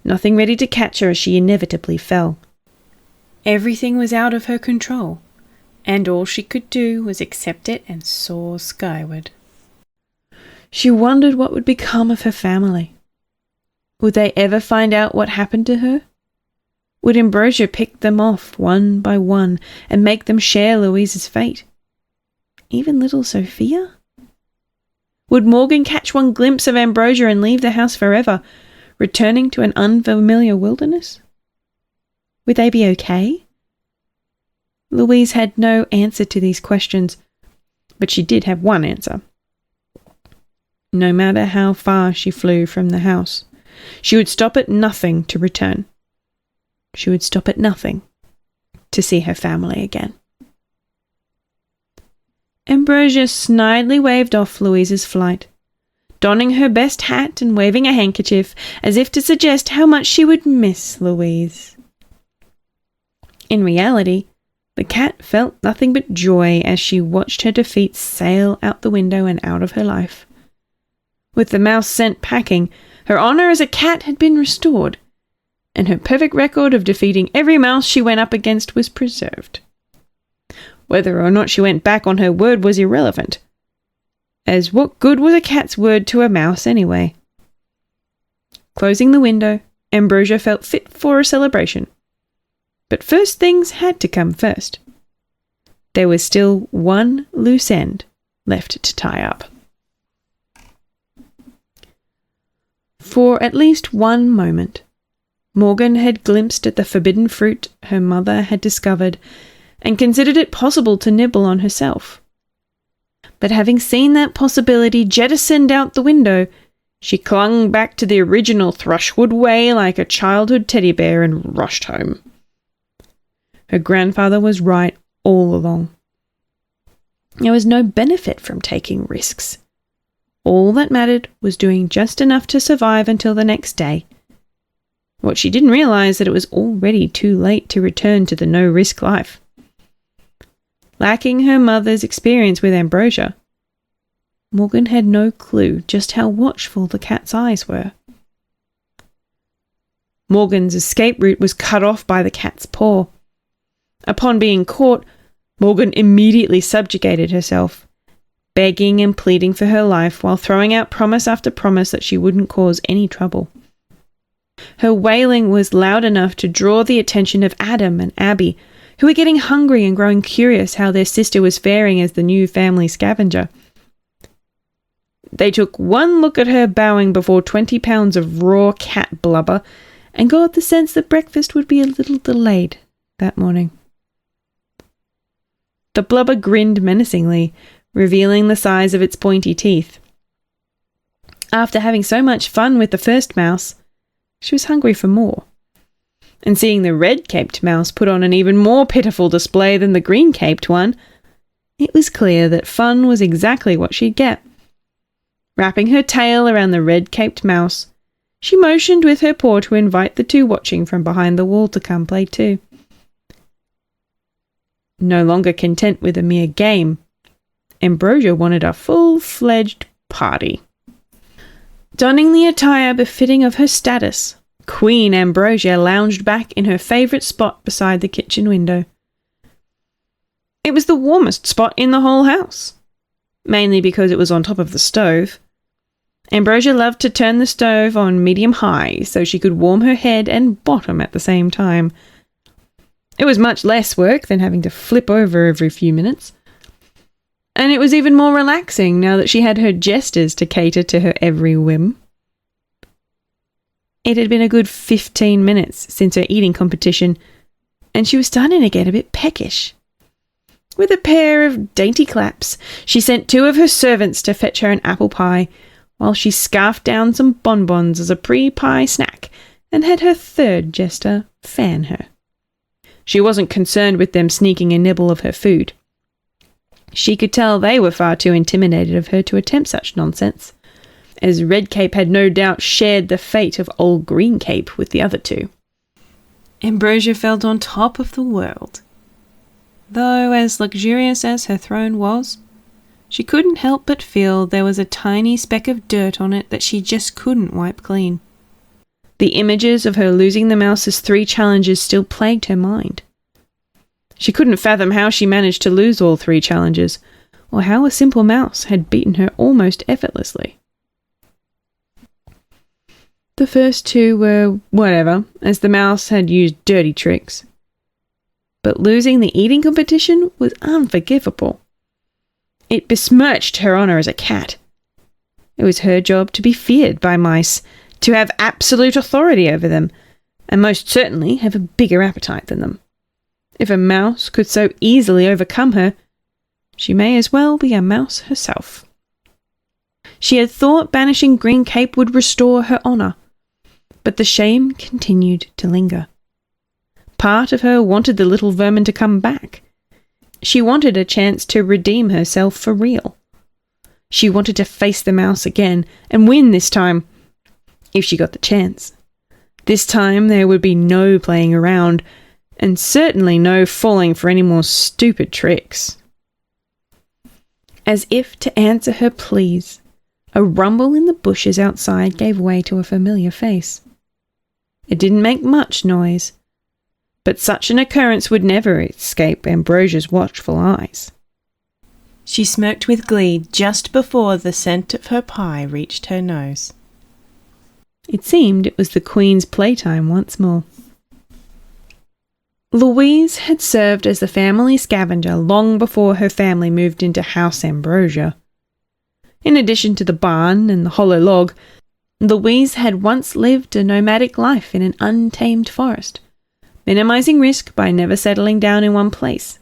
nothing ready to catch her as she inevitably fell. Everything was out of her control, and all she could do was accept it and soar skyward. She wondered what would become of her family. Would they ever find out what happened to her? Would Ambrosia pick them off one by one and make them share Louise's fate? Even little Sophia? Would Morgan catch one glimpse of Ambrosia and leave the house forever, returning to an unfamiliar wilderness? Would they be okay? Louise had no answer to these questions, but she did have one answer. No matter how far she flew from the house, she would stop at nothing to return. She would stop at nothing to see her family again. Ambrosia snidely waved off Louise's flight, donning her best hat and waving a handkerchief as if to suggest how much she would miss Louise. In reality, the cat felt nothing but joy as she watched her defeat sail out the window and out of her life. With the mouse sent packing, her honour as a cat had been restored, and her perfect record of defeating every mouse she went up against was preserved. Whether or not she went back on her word was irrelevant, as what good was a cat's word to a mouse anyway? Closing the window, Ambrosia felt fit for a celebration. But first things had to come first. There was still one loose end left to tie up. For at least one moment, Morgan had glimpsed at the forbidden fruit her mother had discovered and considered it possible to nibble on herself. But having seen that possibility jettisoned out the window, she clung back to the original Thrushwood way like a childhood teddy bear and rushed home. Her grandfather was right all along. There was no benefit from taking risks. All that mattered was doing just enough to survive until the next day. What she didn't realize that it was already too late to return to the no-risk life. Lacking her mother's experience with Ambrosia, Morgan had no clue just how watchful the cat's eyes were. Morgan's escape route was cut off by the cat's paw. Upon being caught, Morgan immediately subjugated herself, begging and pleading for her life while throwing out promise after promise that she wouldn't cause any trouble. Her wailing was loud enough to draw the attention of Adam and Abby, who were getting hungry and growing curious how their sister was faring as the new family scavenger. They took one look at her bowing before 20 pounds of raw cat blubber and got the sense that breakfast would be a little delayed that morning. The blubber grinned menacingly, revealing the size of its pointy teeth. After having so much fun with the first mouse, she was hungry for more. And seeing the red-caped mouse put on an even more pitiful display than the green-caped one, it was clear that fun was exactly what she'd get. Wrapping her tail around the red-caped mouse, she motioned with her paw to invite the two watching from behind the wall to come play too. No longer content with a mere game, Ambrosia wanted a full-fledged party. Donning the attire befitting of her status, Queen Ambrosia lounged back in her favourite spot beside the kitchen window. It was the warmest spot in the whole house, mainly because it was on top of the stove. Ambrosia loved to turn the stove on medium-high so she could warm her head and bottom at the same time. It was much less work than having to flip over every few minutes. And it was even more relaxing now that she had her jesters to cater to her every whim. It had been a good 15 minutes since her eating competition, and she was starting to get a bit peckish. With a pair of dainty claps, she sent two of her servants to fetch her an apple pie, while she scarfed down some bonbons as a pre-pie snack and had her third jester fan her. She wasn't concerned with them sneaking a nibble of her food. She could tell they were far too intimidated of her to attempt such nonsense, as Red Cape had no doubt shared the fate of old Green Cape with the other two. Ambrosia felt on top of the world. Though as luxurious as her throne was, she couldn't help but feel there was a tiny speck of dirt on it that she just couldn't wipe clean. The images of her losing the mouse's 3 challenges still plagued her mind. She couldn't fathom how she managed to lose all 3 challenges, or how a simple mouse had beaten her almost effortlessly. The first 2 were whatever, as the mouse had used dirty tricks. But losing the eating competition was unforgivable. It besmirched her honour as a cat. It was her job to be feared by mice, to have absolute authority over them, and most certainly have a bigger appetite than them. If a mouse could so easily overcome her, she may as well be a mouse herself. She had thought banishing Green Cape would restore her honour, but the shame continued to linger. Part of her wanted the little vermin to come back. She wanted a chance to redeem herself for real. She wanted to face the mouse again and win this time, if she got the chance. This time there would be no playing around, and certainly no falling for any more stupid tricks. As if to answer her pleas, a rumble in the bushes outside gave way to a familiar face. It didn't make much noise, but such an occurrence would never escape Ambrosia's watchful eyes. She smirked with glee just before the scent of her pie reached her nose. It seemed it was the Queen's playtime once more. Louise had served as the family scavenger long before her family moved into House Ambrosia. In addition to the barn and the hollow log, Louise had once lived a nomadic life in an untamed forest, minimizing risk by never settling down in one place.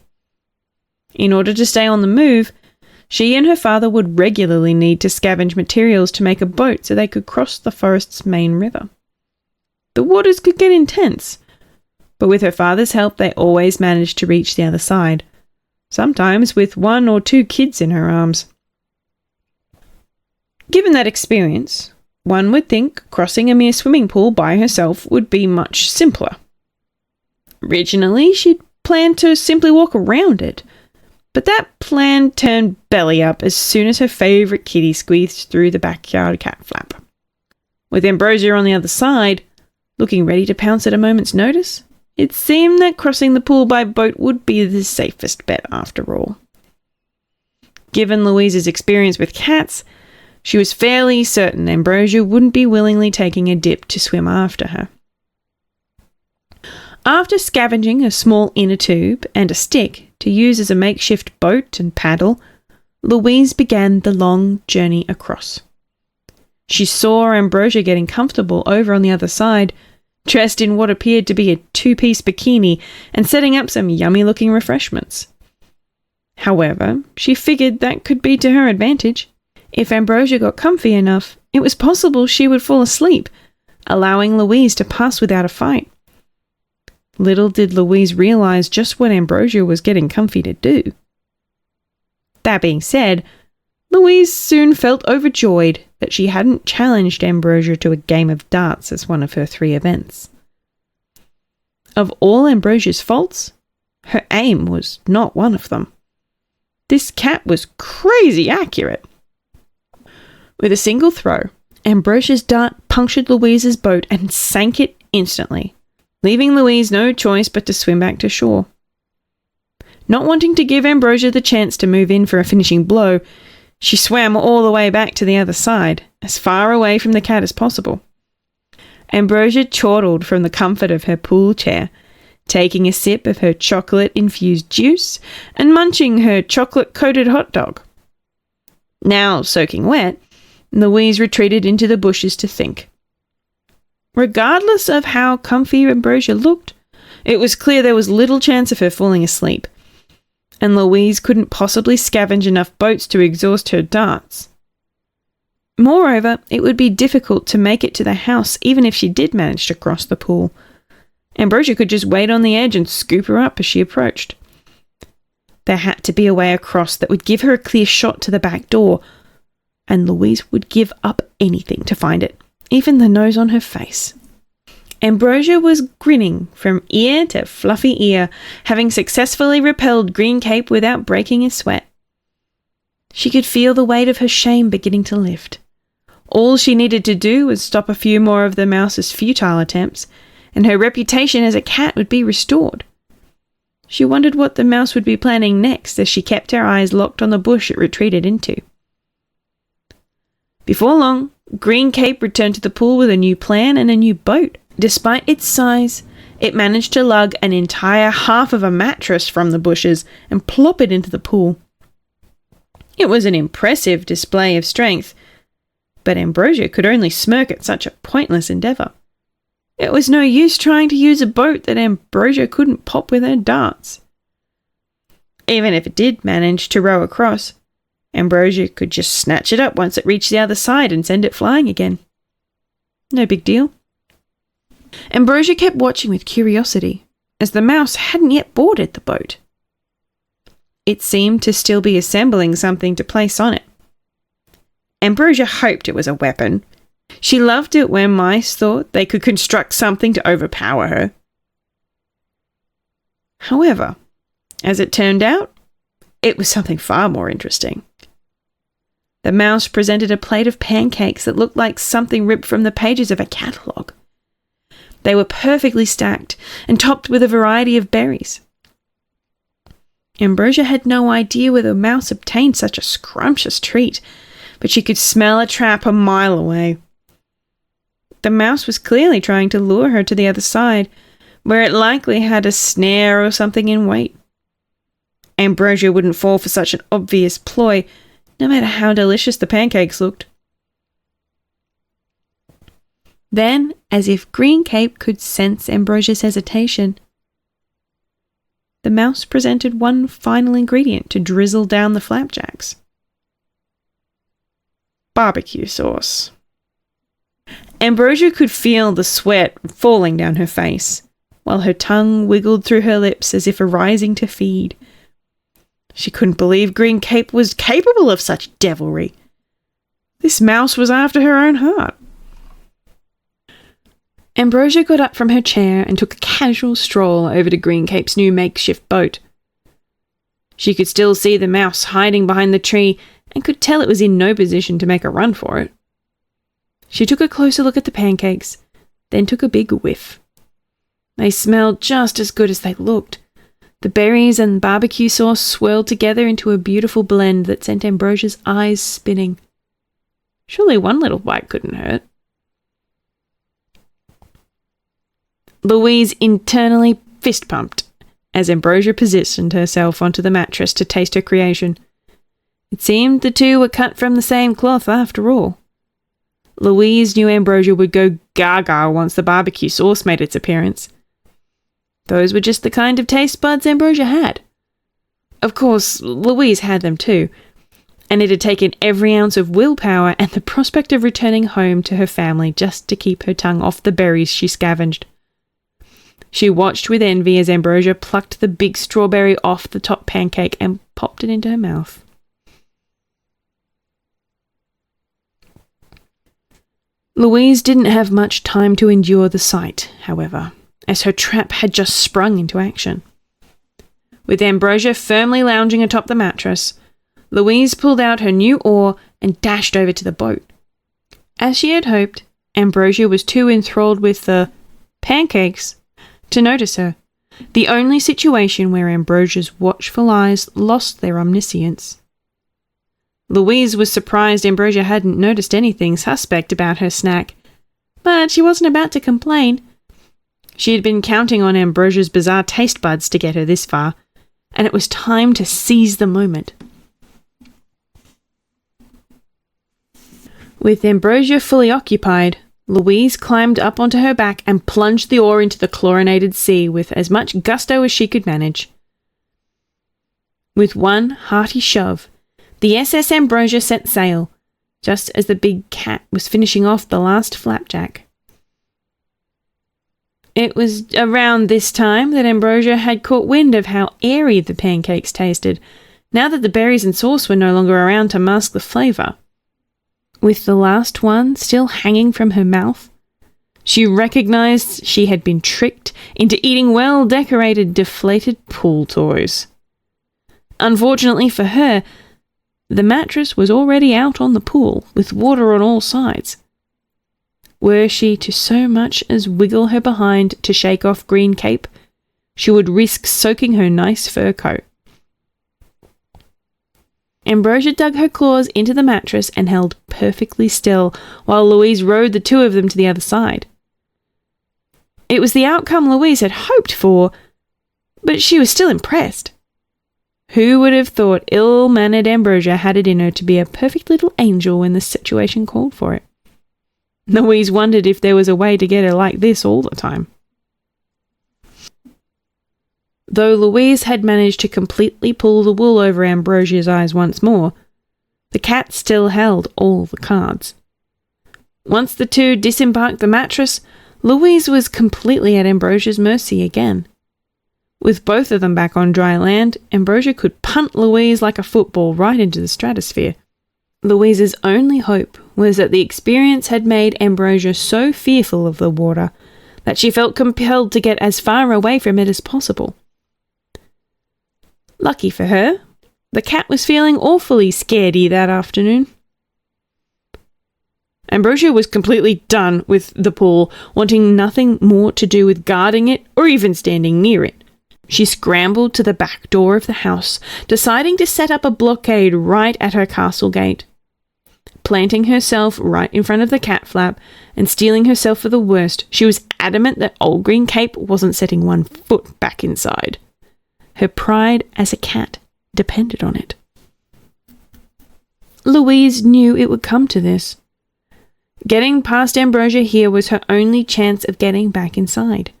In order to stay on the move, she and her father would regularly need to scavenge materials to make a boat so they could cross the forest's main river. The waters could get intense, but with her father's help they always managed to reach the other side, sometimes with 1 or 2 kids in her arms. Given that experience, one would think crossing a mere swimming pool by herself would be much simpler. Originally, she'd planned to simply walk around it, but that plan turned belly up as soon as her favourite kitty squeezed through the backyard cat flap. With Ambrosia on the other side, looking ready to pounce at a moment's notice, it seemed that crossing the pool by boat would be the safest bet after all. Given Louise's experience with cats, she was fairly certain Ambrosia wouldn't be willingly taking a dip to swim after her. After scavenging a small inner tube and a stick to use as a makeshift boat and paddle, Louise began the long journey across. She saw Ambrosia getting comfortable over on the other side, dressed in what appeared to be a 2-piece bikini and setting up some yummy-looking refreshments. However, she figured that could be to her advantage. If Ambrosia got comfy enough, it was possible she would fall asleep, allowing Louise to pass without a fight. Little did Louise realize just what Ambrosia was getting comfy to do. That being said, Louise soon felt overjoyed that she hadn't challenged Ambrosia to a game of darts as one of her 3 events. Of all Ambrosia's faults, her aim was not one of them. This cat was crazy accurate. With a single throw, Ambrosia's dart punctured Louise's boat and sank it instantly, leaving Louise no choice but to swim back to shore. Not wanting to give Ambrosia the chance to move in for a finishing blow, she swam all the way back to the other side, as far away from the cat as possible. Ambrosia chortled from the comfort of her pool chair, taking a sip of her chocolate-infused juice and munching her chocolate-coated hot dog. Now soaking wet, Louise retreated into the bushes to think. Regardless of how comfy Ambrosia looked, it was clear there was little chance of her falling asleep, and Louise couldn't possibly scavenge enough boats to exhaust her darts. Moreover, it would be difficult to make it to the house even if she did manage to cross the pool. Ambrosia could just wait on the edge and scoop her up as she approached. There had to be a way across that would give her a clear shot to the back door, and Louise would give up anything to find it, even the nose on her face. Ambrosia was grinning from ear to fluffy ear, having successfully repelled Green Cape without breaking a sweat. She could feel the weight of her shame beginning to lift. All she needed to do was stop a few more of the mouse's futile attempts, and her reputation as a cat would be restored. She wondered what the mouse would be planning next as she kept her eyes locked on the bush it retreated into. Before long, Green Cape returned to the pool with a new plan and a new boat. Despite its size, it managed to lug an entire half of a mattress from the bushes and plop it into the pool. It was an impressive display of strength, but Ambrosia could only smirk at such a pointless endeavour. It was no use trying to use a boat that Ambrosia couldn't pop with her darts. Even if it did manage to row across, Ambrosia could just snatch it up once it reached the other side and send it flying again. No big deal. Ambrosia kept watching with curiosity, as the mouse hadn't yet boarded the boat. It seemed to still be assembling something to place on it. Ambrosia hoped it was a weapon. She loved it when mice thought they could construct something to overpower her. However, as it turned out, it was something far more interesting. The mouse presented a plate of pancakes that looked like something ripped from the pages of a catalogue. They were perfectly stacked and topped with a variety of berries. Ambrosia had no idea where the mouse obtained such a scrumptious treat, but she could smell a trap a mile away. The mouse was clearly trying to lure her to the other side, where it likely had a snare or something in wait. Ambrosia wouldn't fall for such an obvious ploy, no matter how delicious the pancakes looked. Then, as if Green Cape could sense Ambrosia's hesitation, the mouse presented one final ingredient to drizzle down the flapjacks. Barbecue sauce. Ambrosia could feel the sweat falling down her face, while her tongue wiggled through her lips as if arising to feed. She couldn't believe Green Cape was capable of such devilry. This mouse was after her own heart. Ambrosia got up from her chair and took a casual stroll over to Green Cape's new makeshift boat. She could still see the mouse hiding behind the tree and could tell it was in no position to make a run for it. She took a closer look at the pancakes, then took a big whiff. They smelled just as good as they looked. The berries and barbecue sauce swirled together into a beautiful blend that sent Ambrosia's eyes spinning. Surely one little bite couldn't hurt. Louise internally fist-pumped as Ambrosia positioned herself onto the mattress to taste her creation. It seemed the two were cut from the same cloth after all. Louise knew Ambrosia would go gaga once the barbecue sauce made its appearance. Those were just the kind of taste buds Ambrosia had. Of course, Louise had them too, and it had taken every ounce of willpower and the prospect of returning home to her family just to keep her tongue off the berries she scavenged. She watched with envy as Ambrosia plucked the big strawberry off the top pancake and popped it into her mouth. Louise didn't have much time to endure the sight, however, as her trap had just sprung into action. With Ambrosia firmly lounging atop the mattress, Louise pulled out her new oar and dashed over to the boat. As she had hoped, Ambrosia was too enthralled with the pancakes to notice her, the only situation where Ambrosia's watchful eyes lost their omniscience. Louise was surprised Ambrosia hadn't noticed anything suspect about her snack, but she wasn't about to complain. She had been counting on Ambrosia's bizarre taste buds to get her this far, and it was time to seize the moment. With Ambrosia fully occupied, Louise climbed up onto her back and plunged the oar into the chlorinated sea with as much gusto as she could manage. With one hearty shove, the SS Ambrosia set sail, just as the big cat was finishing off the last flapjack. It was around this time that Ambrosia had caught wind of how airy the pancakes tasted, now that the berries and sauce were no longer around to mask the flavour. with the last one still hanging from her mouth, she recognized she had been tricked into eating well-decorated, deflated pool toys. Unfortunately for her, the mattress was already out on the pool, with water on all sides. Were she to so much as wiggle her behind to shake off Green Cape, she would risk soaking her nice fur coat. Ambrosia dug her claws into the mattress and held perfectly still while Louise rode the two of them to the other side. It was the outcome Louise had hoped for, but she was still impressed. Who would have thought ill-mannered Ambrosia had it in her to be a perfect little angel when the situation called for it? Louise wondered if there was a way to get her like this all the time. Though Louise had managed to completely pull the wool over Ambrosia's eyes once more, the cat still held all the cards. Once the two disembarked the mattress, Louise was completely at Ambrosia's mercy again. With both of them back on dry land, Ambrosia could punt Louise like a football right into the stratosphere. Louise's only hope was that the experience had made Ambrosia so fearful of the water that she felt compelled to get as far away from it as possible. Lucky for her, the cat was feeling awfully scaredy that afternoon. Ambrosia was completely done with the pool, wanting nothing more to do with guarding it or even standing near it. She scrambled to the back door of the house, deciding to set up a blockade right at her castle gate. Planting herself right in front of the cat flap and steeling herself for the worst, she was adamant that old Green Cape wasn't setting one foot back inside. Her pride as a cat depended on it. Louise knew it would come to this. Getting past Ambrosia here was her only chance of getting back inside.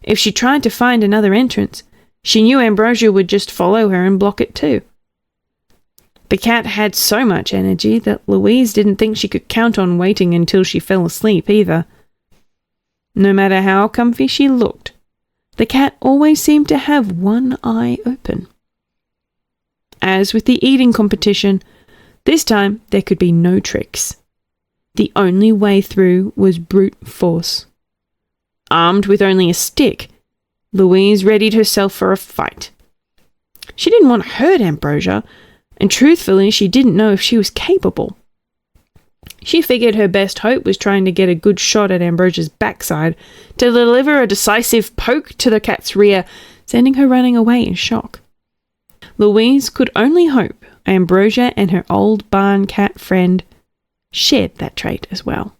If she tried to find another entrance, she knew Ambrosia would just follow her and block it too. The cat had so much energy that Louise didn't think she could count on waiting until she fell asleep either. No matter how comfy she looked, the cat always seemed to have one eye open. As with the eating competition, this time there could be no tricks. The only way through was brute force. Armed with only a stick, Louise readied herself for a fight. She didn't want to hurt Ambrosia, and truthfully, she didn't know if she was capable. She figured her best hope was trying to get a good shot at Ambrosia's backside to deliver a decisive poke to the cat's rear, sending her running away in shock. Louise could only hope Ambrosia and her old barn cat friend shared that trait as well.